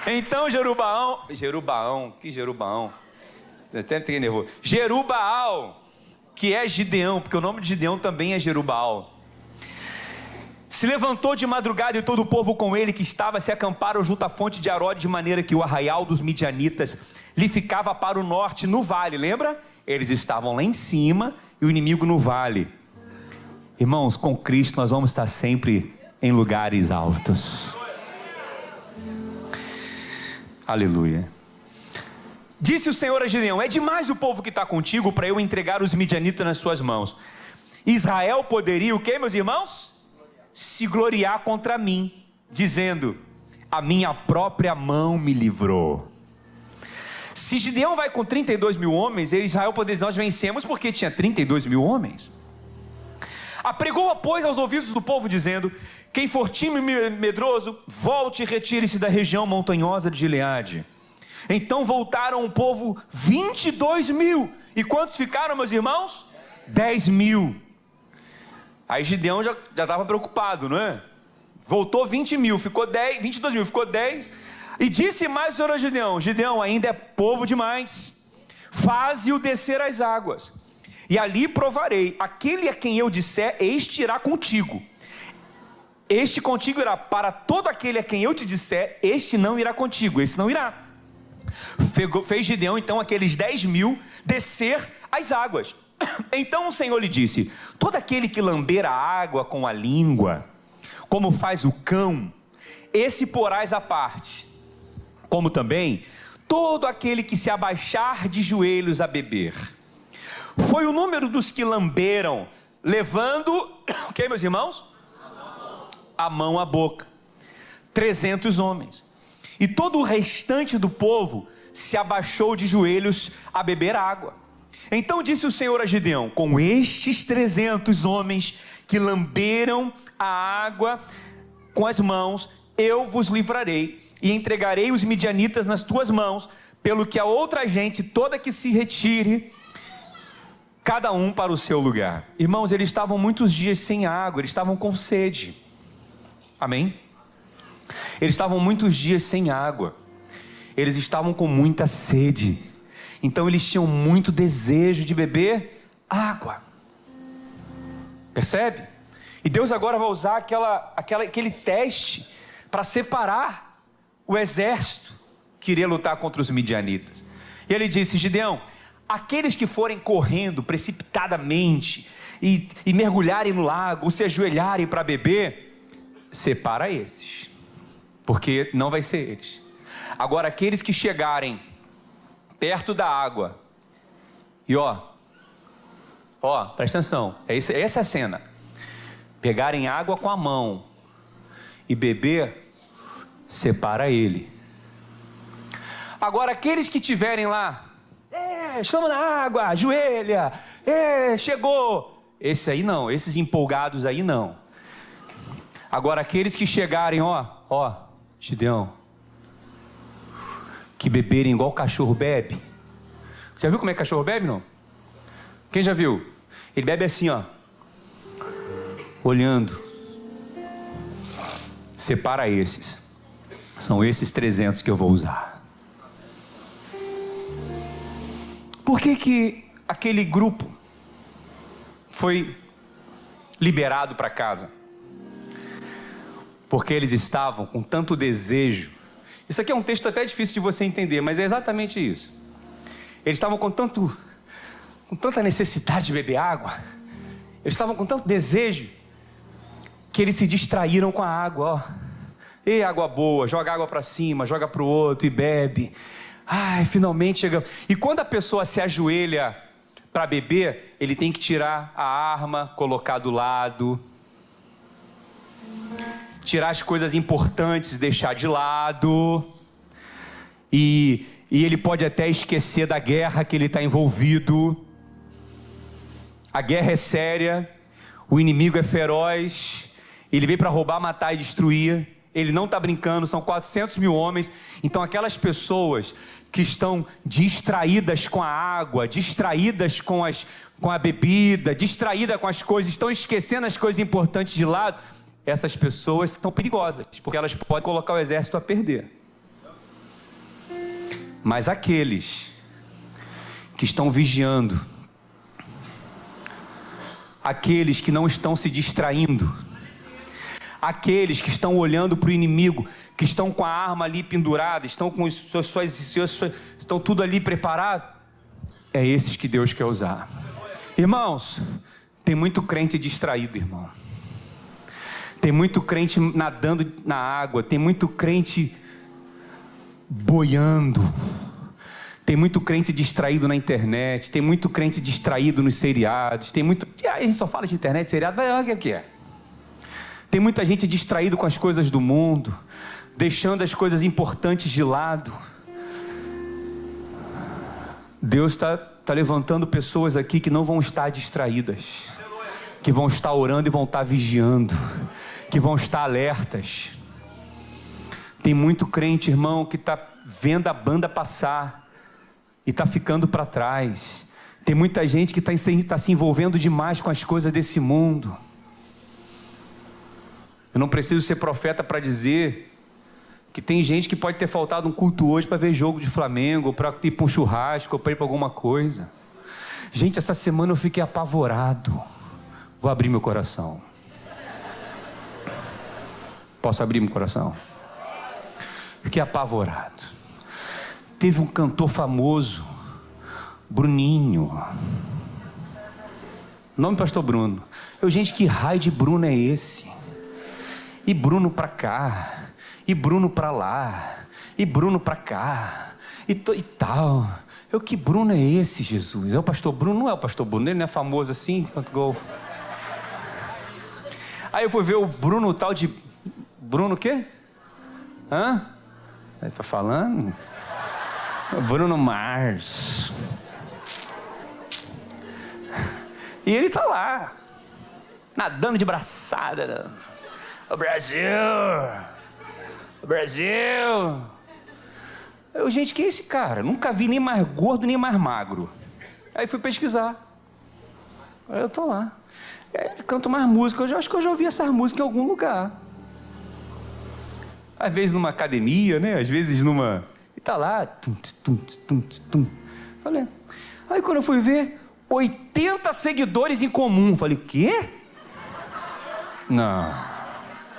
[SPEAKER 1] Então Jerubaal, até fiquei nervoso. Jerubaal, que é Gideão, porque o nome de Gideão também é Jerubaal, se levantou de madrugada, e todo o povo com ele que estava se acamparam junto à fonte de Arode, de maneira que o arraial dos midianitas lhe ficava para o norte, no vale. Lembra? Eles estavam lá em cima e o inimigo no vale. Irmãos, com Cristo nós vamos estar sempre em lugares altos. Aleluia. Disse o Senhor a Gideão: é demais o povo que está contigo para eu entregar os midianitas nas suas mãos. Israel poderia o quê, meus irmãos? Se gloriar contra mim, dizendo: a minha própria mão me livrou. Se Gideão vai com 32 mil homens, Israel poderia dizer: nós vencemos porque tinha 32 mil homens. Apregou, pois, aos ouvidos do povo, dizendo: quem for tímido e medroso, volte e retire-se da região montanhosa de Gileade. Então voltaram o povo 22 mil. E quantos ficaram, meus irmãos? 10 mil. Aí Gideão já estava preocupado, não é? Voltou 20 mil, ficou 10, 22 mil, ficou 10. E disse mais o Senhor a Gideão: Gideão, ainda é povo demais, faze-o descer às águas, e ali provarei. Aquele a quem eu disser, este irá contigo. Este contigo irá. Para todo aquele a quem eu te disser, este não irá contigo, esse não irá. Fez Gideão então aqueles 10 mil descer às águas. Então o Senhor lhe disse: todo aquele que lamber a água com a língua, como faz o cão, esse porás à parte, como também todo aquele que se abaixar de joelhos a beber. Foi o número dos que lamberam, levando, o que, meus irmãos? A mão à boca, 300 homens. E todo o restante do povo se abaixou de joelhos a beber água. Então disse o Senhor a Gideão: com estes 300 homens que lamberam a água com as mãos, eu vos livrarei e entregarei os midianitas nas tuas mãos, pelo que a outra gente toda que se retire cada um para o seu lugar. Irmãos, eles estavam muitos dias sem água, eles estavam com sede. Amém? Eles estavam muitos dias sem água, eles estavam com muita sede, então eles tinham muito desejo de beber água. Percebe? E Deus agora vai usar aquele teste para separar o exército que iria lutar contra os midianitas. E ele disse: Gideão, aqueles que forem correndo precipitadamente e mergulharem no lago, ou se ajoelharem para beber, separa esses, porque não vai ser eles. Agora, aqueles que chegarem perto da água, e presta atenção, essa é a cena, pegarem água com a mão e beber, separa ele. Agora, aqueles que estiverem lá, estamos na água, ajoelha, chegou, esse aí não, esses empolgados aí não. Agora, aqueles que chegarem, Gideão, que beberem igual cachorro bebe. Já viu como é que cachorro bebe, não? Quem já viu? Ele bebe assim, olhando. Separa esses. São esses 300 que eu vou usar. Por que aquele grupo foi liberado para casa? Porque eles estavam com tanto desejo. Isso aqui é um texto até difícil de você entender, mas é exatamente isso. Eles estavam com tanta necessidade de beber água, eles estavam com tanto desejo, que eles se distraíram com a água. E água boa, joga água para cima, joga para o outro e bebe. Ai, finalmente chegamos. E quando a pessoa se ajoelha para beber, ele tem que tirar a arma, colocar do lado, tirar as coisas importantes, deixar de lado, e ele pode até esquecer da guerra que ele está envolvido. A guerra é séria, o inimigo é feroz, ele veio para roubar, matar e destruir. Ele não está brincando, são 400 mil homens. Então aquelas pessoas que estão distraídas com a água, distraídas com a bebida, distraídas com as coisas, estão esquecendo as coisas importantes de lado, essas pessoas são perigosas, porque elas podem colocar o exército a perder. Mas aqueles que estão vigiando, aqueles que não estão se distraindo, aqueles que estão olhando para o inimigo, que estão com a arma ali pendurada, estão com estão tudo ali preparado, é esses que Deus quer usar. Irmãos, tem muito crente distraído, irmão. Tem muito crente nadando na água, tem muito crente boiando, tem muito crente distraído na internet, tem muito crente distraído nos seriados, a gente só fala de internet, seriado, vai olha o que é. Tem muita gente distraído com as coisas do mundo, deixando as coisas importantes de lado. Deus está levantando pessoas aqui que não vão estar distraídas, que vão estar orando e vão estar vigiando, que vão estar alertas. Tem muito crente, irmão, que está vendo a banda passar e está ficando para trás. Tem muita gente que está se envolvendo demais com as coisas desse mundo. Eu não preciso ser profeta para dizer que tem gente que pode ter faltado um culto hoje para ver jogo de Flamengo, ou para ir para um churrasco, ou para ir para alguma coisa. Gente, essa semana eu fiquei apavorado. Vou abrir meu coração. Posso abrir meu coração? Fiquei apavorado. Teve um cantor famoso, Bruninho. Nome pastor Bruno. Gente, que raio de Bruno é esse? E Bruno para cá, e Bruno para lá, e Bruno para cá, e tal. Que Bruno é esse, Jesus? É o pastor Bruno? Não é o pastor Bruno, ele não é famoso assim, quanto gol. Aí eu fui ver o Bruno, o tal de... Bruno o quê? Ele tá falando? Bruno Mars. E ele tá lá, nadando de braçada. O Brasil! O Brasil! Gente, quem é esse cara? Nunca vi nem mais gordo, nem mais magro. Aí fui pesquisar. Eu estou lá. Canto mais música. Eu acho que eu já ouvi essas músicas em algum lugar. Às vezes numa academia, né? Às vezes numa... E tá lá. Tum, tum, tum, tum. Falei. Aí quando eu fui ver, 80 seguidores em comum. Falei, o quê? Não.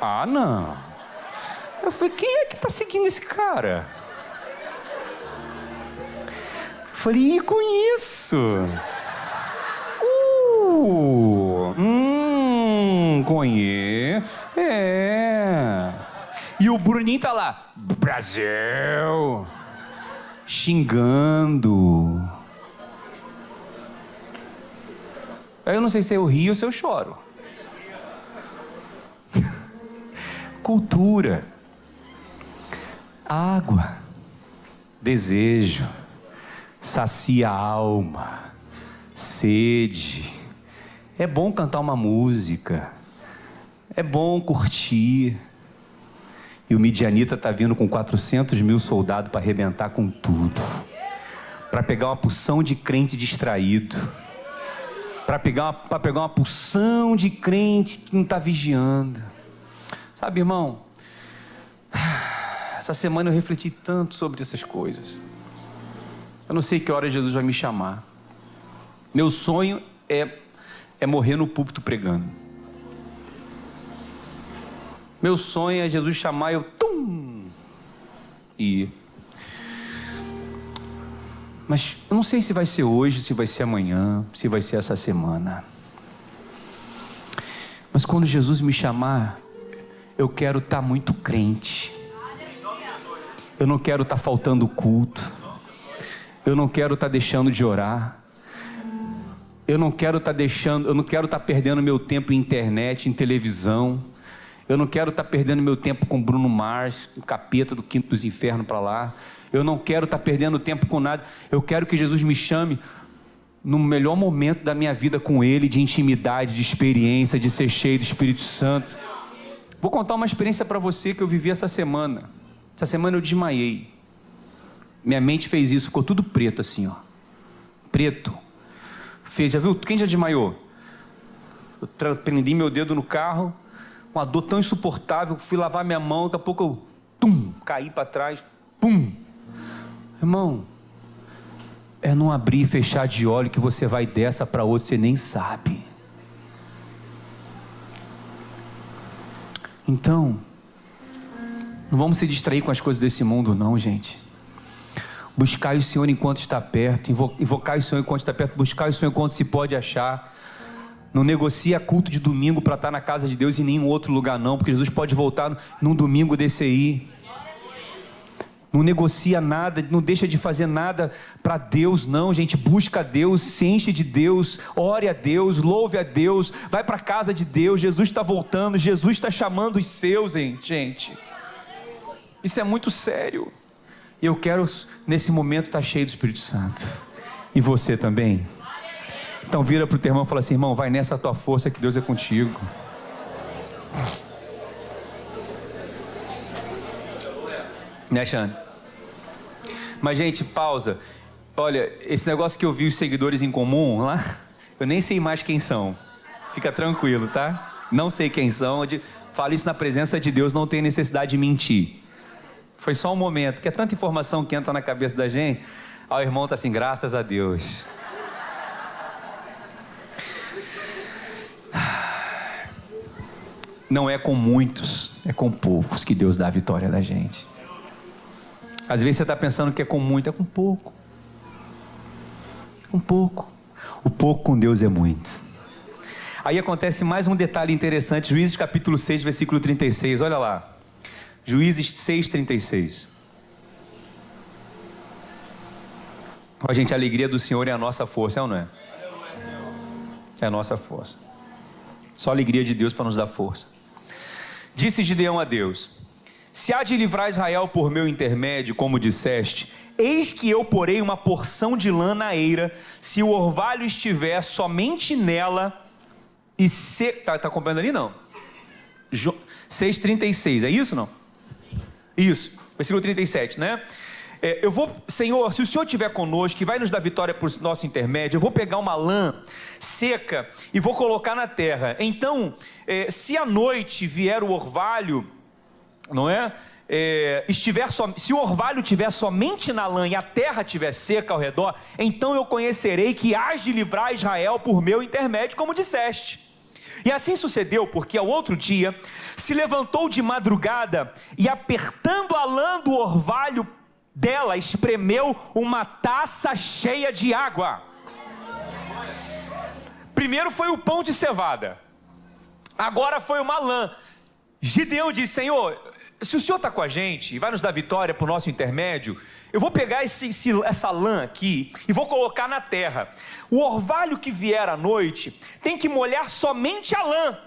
[SPEAKER 1] Ah, não. Eu falei, quem é que tá seguindo esse cara? Falei, e conheço. Conheço. E o Bruninho tá lá, Brasil, xingando. Aí eu não sei se eu rio ou se eu choro. Cultura, água, desejo, sacia a alma, sede. É bom cantar uma música, é bom curtir. E o midianita está vindo com 400 mil soldados para arrebentar com tudo, para pegar uma porção de crente distraído, para pegar uma porção de crente que não está vigiando. Sabe, irmão, essa semana eu refleti tanto sobre essas coisas. Eu não sei que hora Jesus vai me chamar. Meu sonho é morrer no púlpito pregando. Meu sonho é Jesus chamar e eu ir. Mas eu não sei se vai ser hoje, se vai ser amanhã, se vai ser essa semana. Mas quando Jesus me chamar, eu quero estar muito crente. Eu não quero estar faltando culto. Eu não quero estar deixando de orar. Eu não quero estar perdendo meu tempo em internet, em televisão. Eu não quero estar perdendo meu tempo com Bruno Mars, o capeta do quinto dos infernos para lá. Eu não quero estar perdendo tempo com nada. Eu quero que Jesus me chame no melhor momento da minha vida com Ele, de intimidade, de experiência, de ser cheio do Espírito Santo. Vou contar uma experiência para você que eu vivi essa semana. Essa semana eu desmaiei. Minha mente fez isso, ficou tudo preto assim, ó. Preto. Já viu? Quem já desmaiou? Eu prendi meu dedo no carro, uma dor tão insuportável, fui lavar minha mão, daqui a pouco eu caí para trás, Irmão, é não abrir e fechar de olho que você vai dessa para outra, você nem sabe. Então, não vamos se distrair com as coisas desse mundo não, gente. Buscai o Senhor enquanto está perto, invocar o Senhor enquanto está perto, buscar o Senhor enquanto se pode achar. Não negocia culto de domingo para estar na casa de Deus em nenhum outro lugar não, porque Jesus pode voltar num domingo desse aí. Não negocia nada, não deixa de fazer nada para Deus não, gente. Busca a Deus, se enche de Deus, ore a Deus, louve a Deus, vai para a casa de Deus. Jesus está voltando, Jesus está chamando os seus, gente. Isso é muito sério. E eu quero nesse momento estar cheio do Espírito Santo. E você também? Então vira para o teu irmão e fala assim: irmão, vai nessa tua força que Deus é contigo. Né, Xane? Mas, gente, pausa. Olha, esse negócio que eu vi os seguidores em comum lá, eu nem sei mais quem são. Fica tranquilo, tá? Não sei quem são. Falo isso na presença de Deus, não tem necessidade de mentir. Foi só um momento, que é tanta informação que entra na cabeça da gente. Aí o irmão está assim, graças a Deus. Não é com muitos, é com poucos que Deus dá a vitória da gente. Às vezes você está pensando que é com muito, é com pouco. Com pouco. O pouco com Deus é muito. Aí acontece mais um detalhe interessante, Juízes capítulo 6, versículo 36, olha lá. Juízes 6, 36. Ó, gente, a alegria do Senhor é a nossa força, é ou não é? É a nossa força. Só a alegria de Deus para nos dar força. Disse Gideão a Deus: se há de livrar Israel por meu intermédio, como disseste, eis que eu porei uma porção de lã na eira, se o orvalho estiver somente nela, e se... Tá acompanhando ali não? 6,36, é isso não? Isso, versículo 37, né? Senhor, se o Senhor estiver conosco, que vai nos dar vitória por nosso intermédio, eu vou pegar uma lã seca e vou colocar na terra. Então, se à noite vier o orvalho, não é? Se o orvalho estiver somente na lã e a terra estiver seca ao redor, então eu conhecerei que hás de livrar Israel por meu intermédio, como disseste. E assim sucedeu, porque ao outro dia se levantou de madrugada e, apertando a lã do orvalho dela, espremeu uma taça cheia de água. Primeiro foi o pão de cevada, agora foi uma lã. Gideão disse: Senhor, se o Senhor está com a gente e vai nos dar vitória por nosso intermédio, eu vou pegar essa lã aqui e vou colocar na terra. O orvalho que vier à noite tem que molhar somente a lã.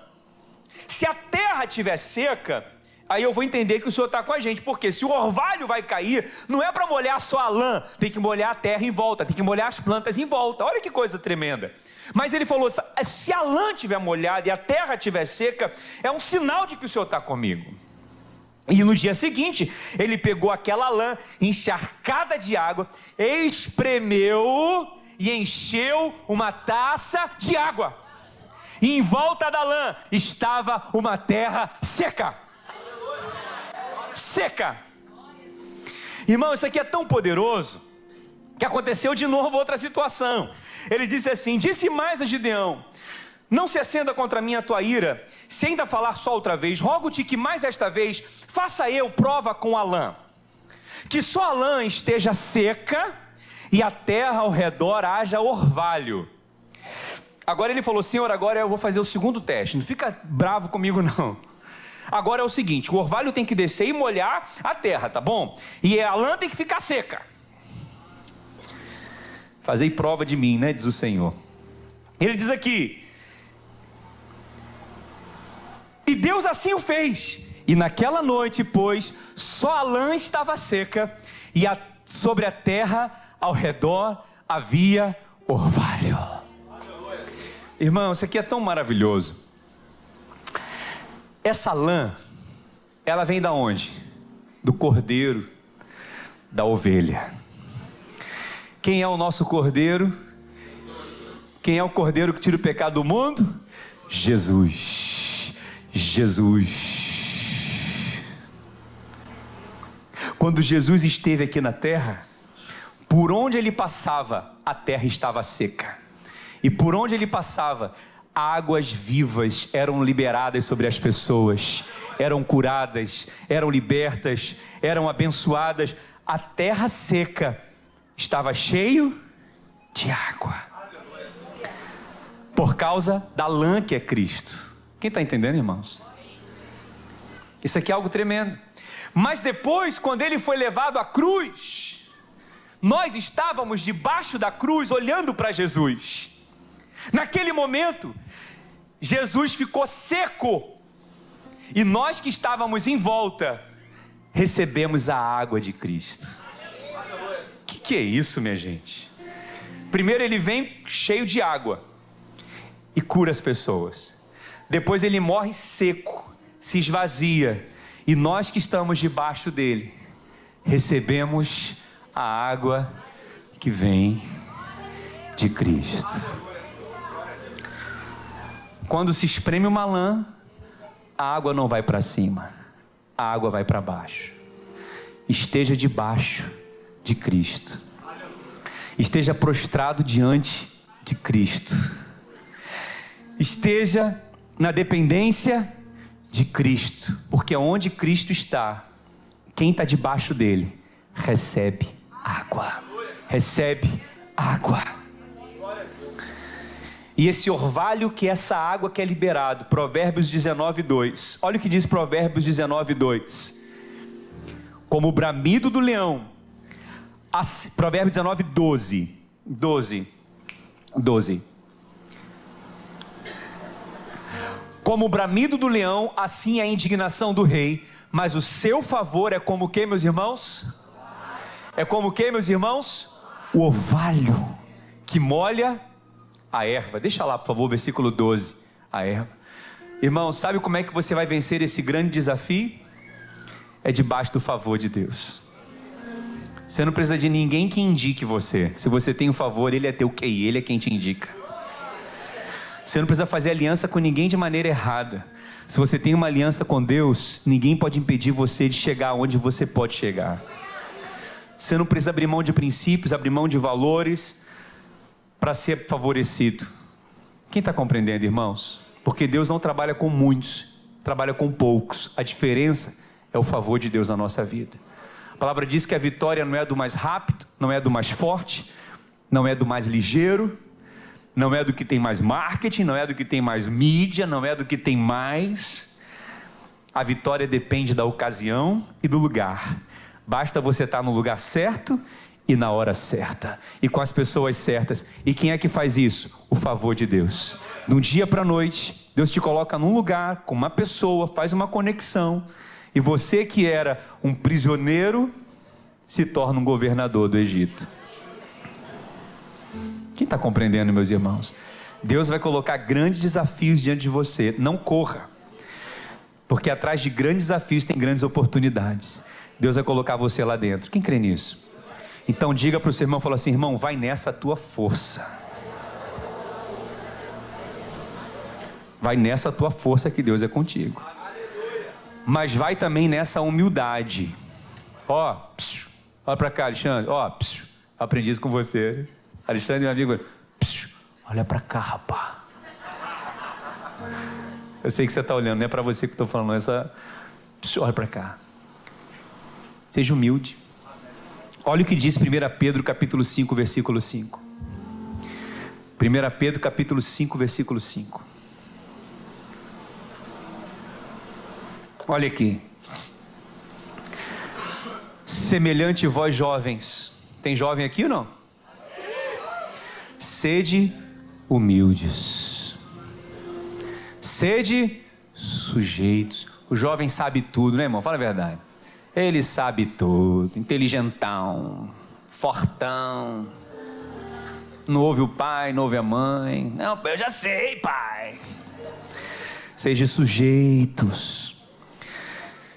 [SPEAKER 1] Se a terra estiver seca, aí eu vou entender que o Senhor está com a gente, porque se o orvalho vai cair, não é para molhar só a lã, tem que molhar a terra em volta, tem que molhar as plantas em volta. Olha que coisa tremenda. Mas ele falou: se a lã estiver molhada e a terra estiver seca, é um sinal de que o Senhor está comigo. E no dia seguinte, ele pegou aquela lã encharcada de água, espremeu e encheu uma taça de água. E em volta da lã estava uma terra seca. Seca. Irmão, isso aqui é tão poderoso que aconteceu de novo outra situação. Ele disse assim: disse mais a Gideão: não se acenda contra mim a tua ira, se ainda falar só outra vez, rogo-te que mais esta vez faça eu prova com a lã, que só a lã esteja seca e a terra ao redor haja orvalho. Agora ele falou: Senhor, agora eu vou fazer o segundo teste, não fica bravo comigo não. Agora é o seguinte: o orvalho tem que descer e molhar a terra, tá bom? E a lã tem que ficar seca. Fazei prova de mim, né, diz o Senhor. Ele diz aqui: e Deus assim o fez. E naquela noite, pois, só a lã estava seca, e sobre a terra ao redor havia orvalho. Irmão, isso aqui é tão maravilhoso. Essa lã, ela vem da onde? Do cordeiro, da ovelha. Quem é o nosso cordeiro? Quem é o cordeiro que tira o pecado do mundo? Jesus. Jesus. Quando Jesus esteve aqui na terra, por onde ele passava, a terra estava seca. E por onde ele passava, águas vivas eram liberadas sobre as pessoas, eram curadas, eram libertas, eram abençoadas. A terra seca estava cheio de água, por causa da lã que é Cristo. Quem está entendendo, irmãos? Isso aqui é algo tremendo. Mas depois, quando ele foi levado à cruz, nós estávamos debaixo da cruz olhando para Jesus. Naquele momento, Jesus ficou seco, e nós que estávamos em volta recebemos a água de Cristo. Que é isso, minha gente? Primeiro ele vem cheio de água e cura as pessoas. Depois ele morre seco, se esvazia, e nós que estamos debaixo dele recebemos a água que vem de Cristo. Quando se espreme uma lã, a água não vai para cima, a água vai para baixo. Esteja debaixo de Cristo, esteja prostrado diante de Cristo, esteja na dependência de Cristo, porque onde Cristo está, quem está debaixo dele recebe água, recebe água. E esse orvalho, que é essa água que é liberado, Provérbios 19:2, olha o que diz Provérbios 19:2, como o bramido do leão, Provérbios 19:12, como o bramido do leão, assim é a indignação do rei, mas o seu favor é como o que, meus irmãos? É como o que, meus irmãos? O orvalho que molha a erva. Deixa lá, por favor, versículo 12, a erva. Irmão, sabe como é que você vai vencer esse grande desafio? É debaixo do favor de Deus. Você não precisa de ninguém que indique você. Se você tem um favor, Ele é teu QI, Ele é quem te indica. Você não precisa fazer aliança com ninguém de maneira errada. Se você tem uma aliança com Deus, ninguém pode impedir você de chegar onde você pode chegar. Você não precisa abrir mão de princípios, abrir mão de valores para ser favorecido. Quem está compreendendo, irmãos? Porque Deus não trabalha com muitos, trabalha com poucos. A diferença é o favor de Deus na nossa vida. A palavra diz que a vitória não é do mais rápido, não é do mais forte, não é do mais ligeiro, não é do que tem mais marketing, não é do que tem mais mídia, não é do que tem mais. A vitória depende da ocasião e do lugar. Basta você estar no lugar certo e na hora certa, e com as pessoas certas. E quem é que faz isso? O favor de Deus. De um dia para a noite, Deus te coloca num lugar, com uma pessoa, faz uma conexão, e você que era um prisioneiro, se torna um governador do Egito. Quem está compreendendo, meus irmãos? Deus vai colocar grandes desafios diante de você. Não corra, porque atrás de grandes desafios tem grandes oportunidades. Deus vai colocar você lá dentro. Quem crê nisso? Então diga para o seu irmão, fala assim: irmão, vai nessa tua força. Vai nessa tua força que Deus é contigo. Mas vai também nessa humildade. Ó, olha para cá, Alexandre. Ó, aprendi isso com você. Alexandre, meu amigo, olha para cá, rapaz. Eu sei que você está olhando, não é para você que eu estou falando, olha para cá. Seja humilde. Olha o que diz 1 Pedro capítulo 5, versículo 5. 1 Pedro capítulo 5, versículo 5. Olha aqui. Semelhante vós jovens. Tem jovem aqui ou não? Sede humildes. Sede sujeitos. O jovem sabe tudo, né, irmão? Fala a verdade. Ele sabe tudo. Inteligentão. Fortão. Não ouve o pai, não ouve a mãe. Não, eu já sei, pai. Sede sujeitos.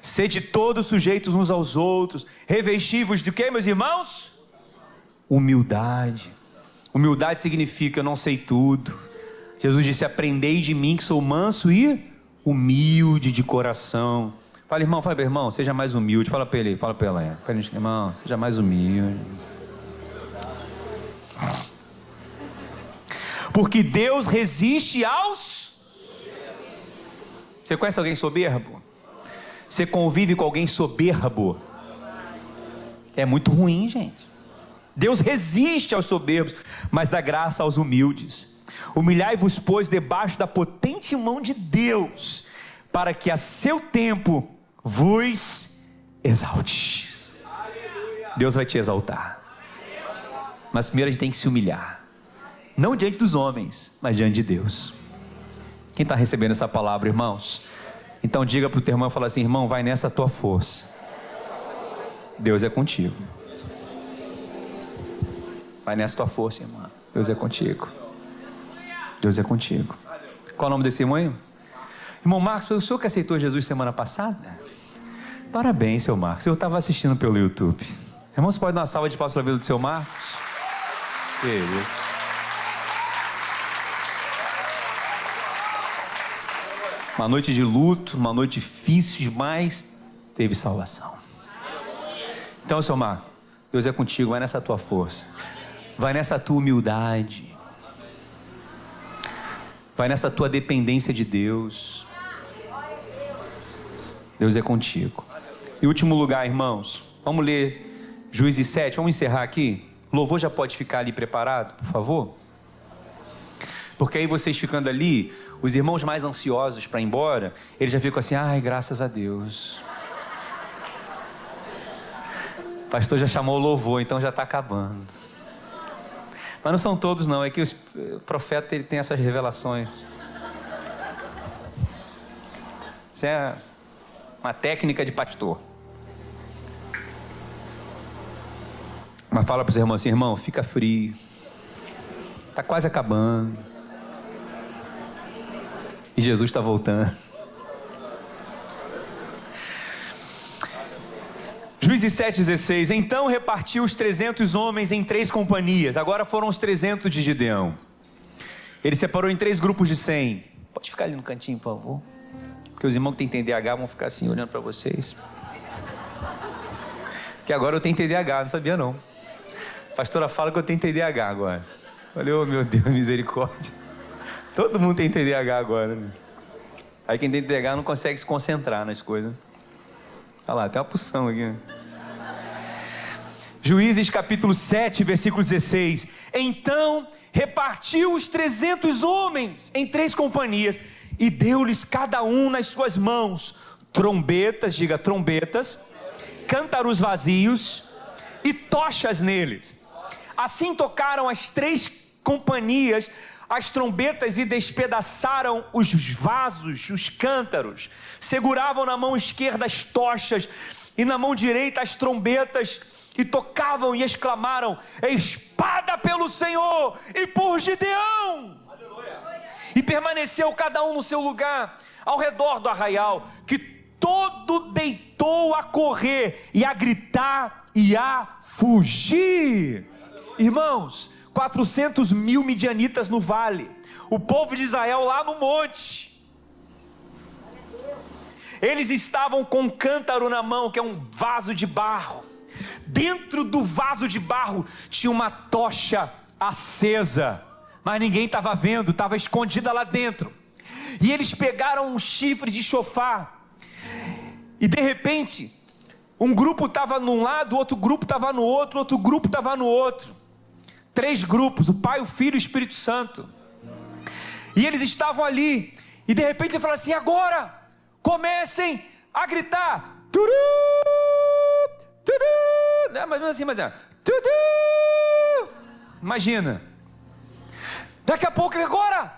[SPEAKER 1] Sede todos sujeitos uns aos outros. Revestivos de quê, meus irmãos? Humildade. Humildade significa: eu não sei tudo. Jesus disse: aprendei de mim que sou manso e humilde de coração. Fala, irmão, fala para irmão, seja mais humilde. Fala para ele, fala para ela, irmão, seja mais humilde. Porque Deus resiste aos... Você conhece alguém soberbo? Você convive com alguém soberbo? É muito ruim, gente. Deus resiste aos soberbos, mas dá graça aos humildes. Humilhai-vos, pois, debaixo da potente mão de Deus, para que a seu tempo vos exalte. Deus vai te exaltar. Mas primeiro a gente tem que se humilhar. Não diante dos homens, mas diante de Deus. Quem está recebendo essa palavra, irmãos? Então diga para o teu irmão e fala assim: irmão, vai nessa tua força. Deus é contigo. Vai nessa tua força, irmão. Deus é contigo. Deus é contigo. Qual é o nome desse irmão aí? Irmão Marcos, foi o senhor que aceitou Jesus semana passada? Parabéns, seu Marcos. Eu estava assistindo pelo YouTube. Irmão, você pode dar uma salva de palmas para a vida do seu Marcos? Que isso. Uma noite de luto, uma noite difícil, mas teve salvação. Então, seu Marcos, Deus é contigo. Vai nessa tua força. Vai nessa tua humildade. Vai nessa tua dependência de Deus. Deus é contigo. Em último lugar, irmãos, vamos ler Juízes 7, vamos encerrar aqui. O louvor já pode ficar ali preparado, por favor? Porque aí vocês ficando ali, os irmãos mais ansiosos para ir embora, eles já ficam assim: ai, graças a Deus. O pastor já chamou o louvor, então já está acabando. Mas não são todos não, é que o profeta ele tem essas revelações. Isso é uma técnica de pastor. Mas fala para os irmãos assim: irmão, fica frio. Está quase acabando. E Jesus está voltando. Juízes Juízes 7,16. Então repartiu os 300 homens em 3 companhias. Agora foram os 300 de Gideão. Ele separou em 3 grupos de 100. Pode ficar ali no cantinho, por favor. Porque os irmãos que têm TDAH vão ficar assim olhando para vocês. Porque agora eu tenho TDAH, não sabia não. A pastora fala que eu tenho TDAH agora. Falei, oh meu Deus, misericórdia. Todo mundo tem TDAH agora, né? Aí quem tem TDAH não consegue se concentrar nas coisas. Olha lá, tem uma porção aqui. Juízes capítulo 7, versículo 16. Então repartiu os 300 homens em 3 companhias e deu-lhes cada um nas suas mãos trombetas, diga trombetas, cântaros vazios e tochas neles. Assim tocaram as 3 companhias as trombetas e despedaçaram os vasos, os cântaros. Seguravam na mão esquerda as tochas e na mão direita as trombetas e tocavam e exclamaram: espada pelo Senhor e por Gideão! Aleluia. E permaneceu cada um no seu lugar ao redor do arraial, que todo deitou a correr e a gritar e a fugir. Irmãos, 400 mil midianitas no vale, o povo de Israel lá no monte. Eles estavam com um cântaro na mão, que é um vaso de barro. Dentro do vaso de barro tinha uma tocha acesa, mas ninguém estava vendo, estava escondida lá dentro. E eles pegaram um chifre de chofar, e de repente um grupo estava num lado, outro grupo estava no outro, outro grupo estava no outro. 3 grupos, o Pai, o Filho e o Espírito Santo. E eles estavam ali, e de repente ele falou assim: agora comecem a gritar, turu, turu, não, mas assim, turu. Imagina, daqui a pouco, agora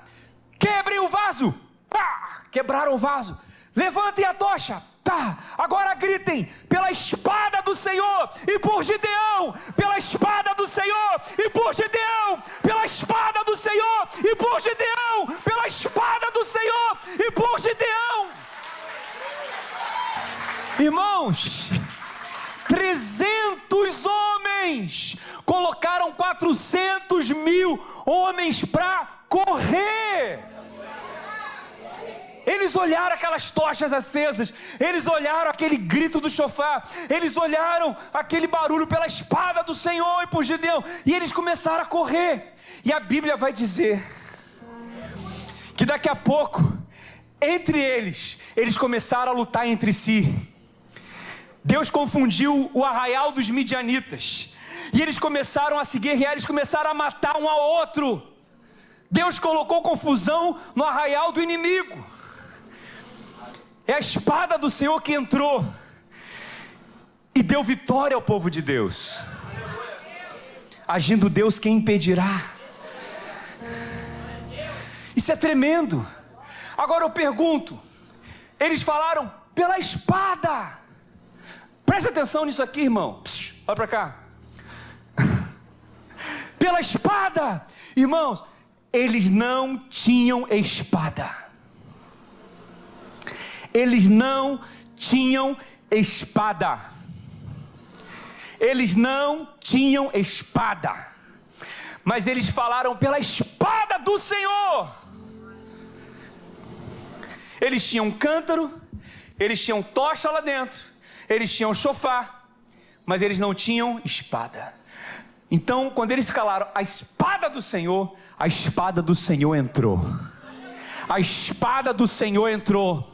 [SPEAKER 1] quebrem o vaso, pá, quebraram o vaso, levantem a tocha, tá, agora gritem pela espada do Senhor e por Gideão, pela espada do Senhor e por Gideão, pela espada do Senhor e por Gideão, pela espada do Senhor e por Gideão. Irmãos, 300 homens colocaram 400 mil homens para correr. Eles olharam aquelas tochas acesas, eles olharam aquele grito do chofar, eles olharam aquele barulho pela espada do Senhor e por Gideão, e eles começaram a correr. E a Bíblia vai dizer que daqui a pouco, entre eles começaram a lutar entre si. Deus confundiu o arraial dos midianitas, e eles começaram a se guerrear, eles começaram a matar um ao outro. Deus colocou confusão no arraial do inimigo. É a espada do Senhor que entrou e deu vitória ao povo de Deus. Agindo Deus, quem impedirá? Isso é tremendo. Agora eu pergunto, eles falaram pela espada. Preste atenção nisso aqui, irmão. Olha para cá. Pela espada. Irmãos, eles não tinham espada. Eles não tinham espada. Eles não tinham espada. Mas eles falaram pela espada do Senhor. Eles tinham um cântaro, eles tinham tocha lá dentro, eles tinham chofar, mas eles não tinham espada. Então, quando eles calaram a espada do Senhor, a espada do Senhor entrou. A espada do Senhor entrou.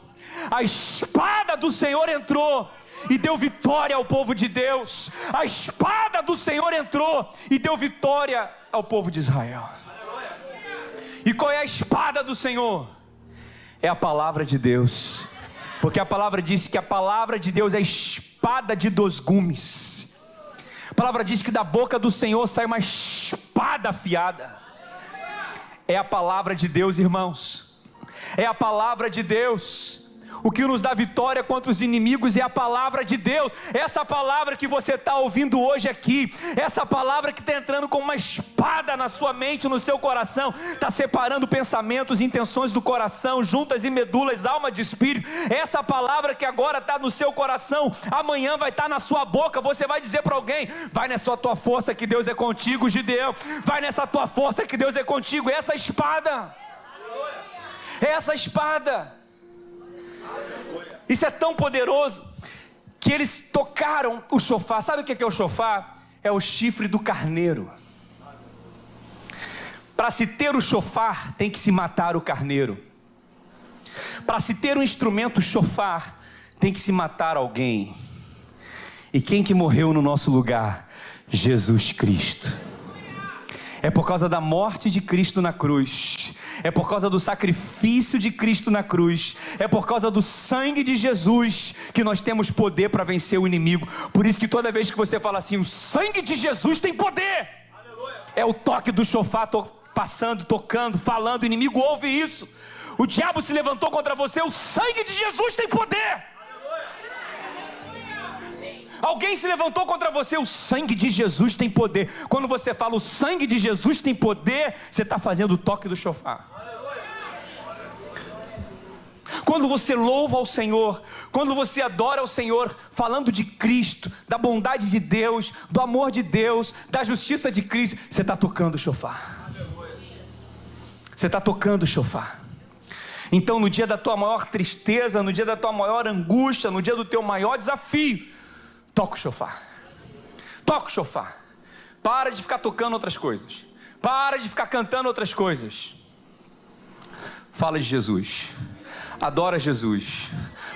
[SPEAKER 1] A espada do Senhor entrou e deu vitória ao povo de Deus. A espada do Senhor entrou e deu vitória ao povo de Israel. E qual é a espada do Senhor? É a palavra de Deus. Porque a palavra diz que a palavra de Deus é espada de 2 gumes. A palavra diz que da boca do Senhor sai uma espada afiada. É a palavra de Deus, irmãos. É a palavra de Deus. O que nos dá vitória contra os inimigos é a palavra de Deus. Essa palavra que você está ouvindo hoje aqui, essa palavra que está entrando como uma espada na sua mente, no seu coração, está separando pensamentos e intenções do coração, juntas e medulas, alma de espírito. Essa palavra que agora está no seu coração, amanhã vai estar na sua boca. Você vai dizer para alguém: vai nessa tua força que Deus é contigo, Gideão. Vai nessa tua força que Deus é contigo. Essa espada, essa espada. Isso é tão poderoso que eles tocaram o chofar. Sabe o que é o chofar? É o chifre do carneiro. Para se ter o chofar, tem que se matar o carneiro. Para se ter um instrumento chofar, tem que se matar alguém. E quem que morreu no nosso lugar? Jesus Cristo. É por causa da morte de Cristo na cruz, é por causa do sacrifício de Cristo na cruz, é por causa do sangue de Jesus que nós temos poder para vencer o inimigo. Por isso que toda vez que você fala assim, o sangue de Jesus tem poder, é o toque do chofar passando, tocando, falando. O inimigo ouve isso. O diabo se levantou contra você, o sangue de Jesus tem poder. Alguém se levantou contra você, o sangue de Jesus tem poder. Quando você fala o sangue de Jesus tem poder, você está fazendo o toque do chofar. Quando você louva ao Senhor, quando você adora ao Senhor, falando de Cristo, da bondade de Deus, do amor de Deus, da justiça de Cristo, você está tocando o chofar. Você está tocando o chofar. Então no dia da tua maior tristeza, no dia da tua maior angústia, no dia do teu maior desafio, toca o chofar. Toca o chofar. Para de ficar tocando outras coisas. Para de ficar cantando outras coisas. Fala de Jesus. Adora Jesus.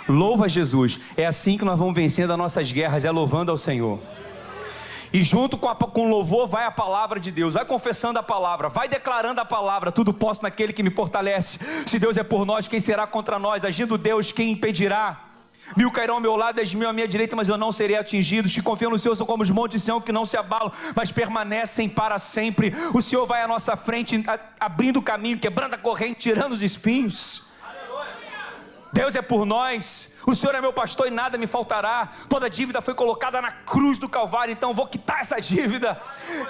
[SPEAKER 1] Louva Jesus. É assim que nós vamos vencendo as nossas guerras, é louvando ao Senhor. E junto com louvor vai a palavra de Deus. Vai confessando a palavra, vai declarando a palavra. Tudo posso naquele que me fortalece. Se Deus é por nós, quem será contra nós? Agindo Deus, quem impedirá? 1000 cairão ao meu lado, 10.000 à minha direita, mas eu não serei atingido. Se confio no Senhor, são como os montes de Sião que não se abalam, mas permanecem para sempre. O Senhor vai à nossa frente, abrindo o caminho, quebrando a corrente, tirando os espinhos. Deus é por nós. O Senhor é meu pastor e nada me faltará. Toda dívida foi colocada na cruz do Calvário, então vou quitar essa dívida.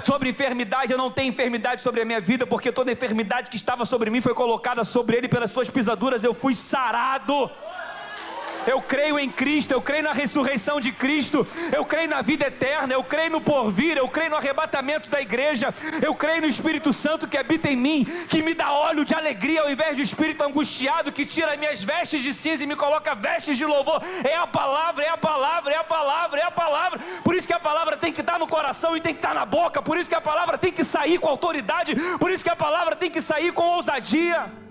[SPEAKER 1] Sobre enfermidade, eu não tenho enfermidade sobre a minha vida, porque toda enfermidade que estava sobre mim foi colocada sobre Ele. Pelas suas pisaduras eu fui sarado. Eu creio em Cristo, eu creio na ressurreição de Cristo, eu creio na vida eterna, eu creio no porvir, eu creio no arrebatamento da igreja, eu creio no Espírito Santo que habita em mim, que me dá óleo de alegria ao invés de espírito angustiado, que tira minhas vestes de cinza e me coloca vestes de louvor. É a palavra, é a palavra, é a palavra, é a palavra. Por isso que a palavra tem que estar no coração e tem que estar na boca. Por isso que a palavra tem que sair com autoridade. Por isso que a palavra tem que sair com ousadia.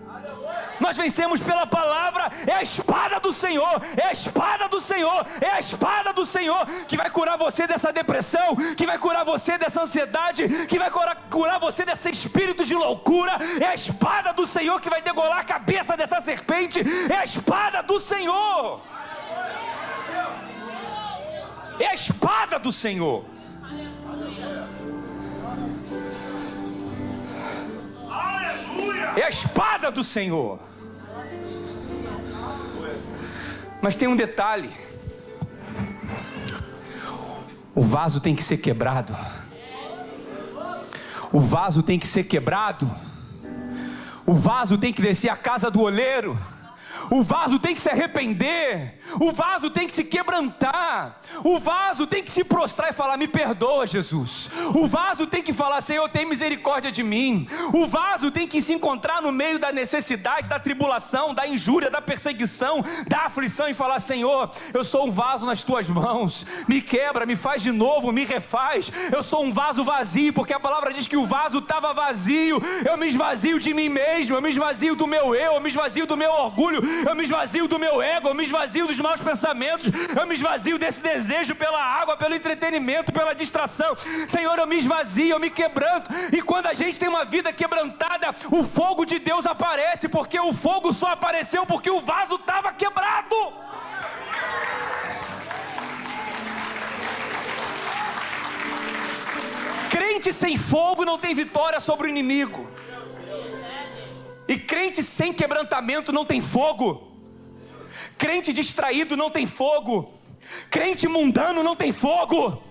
[SPEAKER 1] Nós vencemos pela palavra. É a espada do Senhor, é a espada do Senhor, é a espada do Senhor que vai curar você dessa depressão, que vai curar você dessa ansiedade, que vai curar você desse espírito de loucura. É a espada do Senhor que vai degolar a cabeça dessa serpente. É a espada do Senhor. É a espada do Senhor. É a espada do Senhor. Mas tem um detalhe: o vaso tem que ser quebrado. O vaso tem que ser quebrado. O vaso tem que descer à casa do oleiro. O vaso tem que se arrepender. O vaso tem que se quebrantar. O vaso tem que se prostrar e falar: me perdoa, Jesus. O vaso tem que falar: Senhor, tem misericórdia de mim. O vaso tem que se encontrar no meio da necessidade, da tribulação, da injúria, da perseguição, da aflição e falar: Senhor, eu sou um vaso nas tuas mãos. Me quebra, me faz de novo, me refaz. Eu sou um vaso vazio, porque a palavra diz que o vaso estava vazio. Eu me esvazio de mim mesmo, eu me esvazio do meu eu me esvazio do meu orgulho, eu me esvazio do meu ego, eu me esvazio dos maus pensamentos, eu me esvazio desse desejo pela água, pelo entretenimento, pela distração. Senhor, eu me esvazio, eu me quebranto. E quando a gente tem uma vida quebrantada, o fogo de Deus aparece, porque o fogo só apareceu porque o vaso estava quebrado. Crente sem fogo não tem vitória sobre o inimigo. E crente sem quebrantamento não tem fogo. Crente distraído não tem fogo. Crente mundano não tem fogo.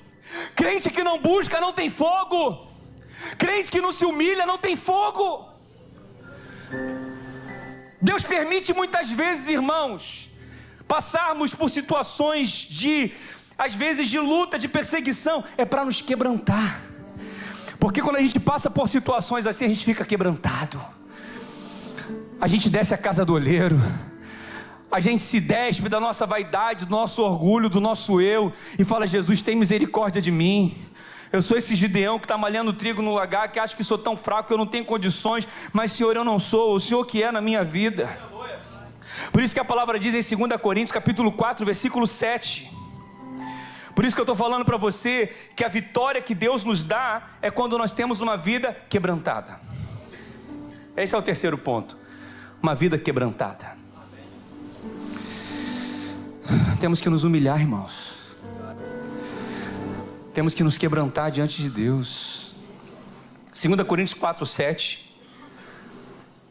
[SPEAKER 1] Crente que não busca não tem fogo. Crente que não se humilha não tem fogo. Deus permite muitas vezes, irmãos, passarmos por situações às vezes de luta, de perseguição, é para nos quebrantar. Porque quando a gente passa por situações assim, a gente fica quebrantado. A gente desce a casa do olheiro. A gente se despe da nossa vaidade, do nosso orgulho, do nosso eu, e fala: Jesus, tem misericórdia de mim. Eu sou esse Gideão que está malhando trigo no lagar, que acha que sou tão fraco, que eu não tenho condições, mas Senhor, eu não sou, o Senhor que é na minha vida. Por isso que a palavra diz em 2 Coríntios capítulo 4, versículo 7. Por isso que eu estou falando para você, que a vitória que Deus nos dá, é quando nós temos uma vida quebrantada. Esse é o terceiro ponto, uma vida quebrantada. Temos que nos humilhar, irmãos. Temos que nos quebrantar diante de Deus. 2 Coríntios 4, 7.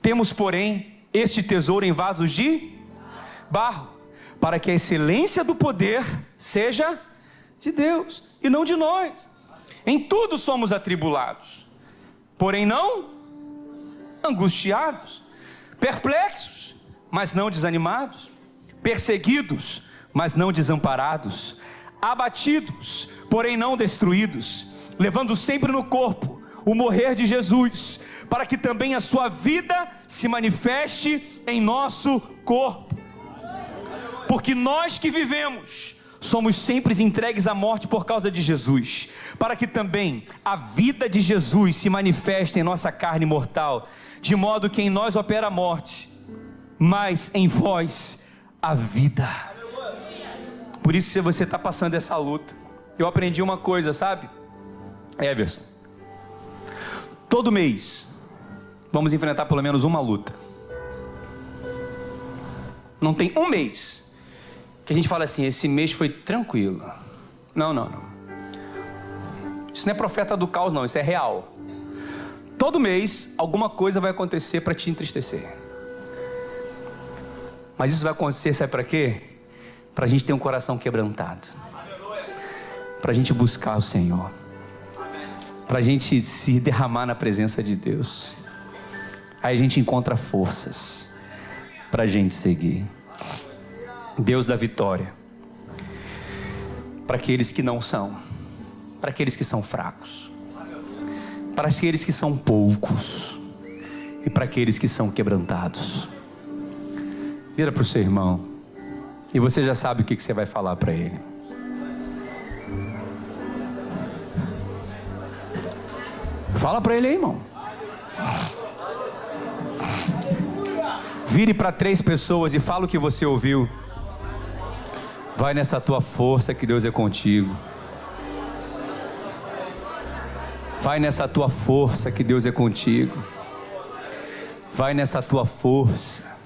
[SPEAKER 1] Temos, porém, este tesouro em vasos de barro, para que a excelência do poder seja de Deus e não de nós. Em tudo somos atribulados, porém não angustiados, perplexos, mas não desanimados, perseguidos, mas não desamparados, abatidos, porém não destruídos, levando sempre no corpo o morrer de Jesus, para que também a sua vida se manifeste em nosso corpo. Porque nós que vivemos somos sempre entregues à morte por causa de Jesus, para que também a vida de Jesus se manifeste em nossa carne mortal, de modo que em nós opera a morte, mas em vós a vida. Por isso, se você está passando essa luta, eu aprendi uma coisa, sabe, Everson? Todo mês vamos enfrentar pelo menos uma luta. Não tem um mês que a gente fala assim: esse mês foi tranquilo. Não. Isso não é profeta do caos, não. Isso é real. Todo mês alguma coisa vai acontecer para te entristecer. Mas isso vai acontecer, sabe para quê? Para a gente ter um coração quebrantado, para a gente buscar o Senhor, para a gente se derramar na presença de Deus. Aí a gente encontra forças para a gente seguir. Deus dá vitória para aqueles que não são, para aqueles que são fracos, para aqueles que são poucos e para aqueles que são quebrantados. Vira para o seu irmão e você já sabe o que você vai falar para ele. Fala para ele aí, irmão. Vire para 3 pessoas e fala o que você ouviu. Vai nessa tua força que Deus é contigo. Vai nessa tua força que Deus é contigo. Vai nessa tua força.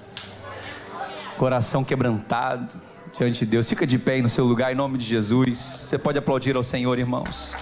[SPEAKER 1] Coração quebrantado diante de Deus. Fica de pé aí no seu lugar em nome de Jesus. Você pode aplaudir ao Senhor, irmãos.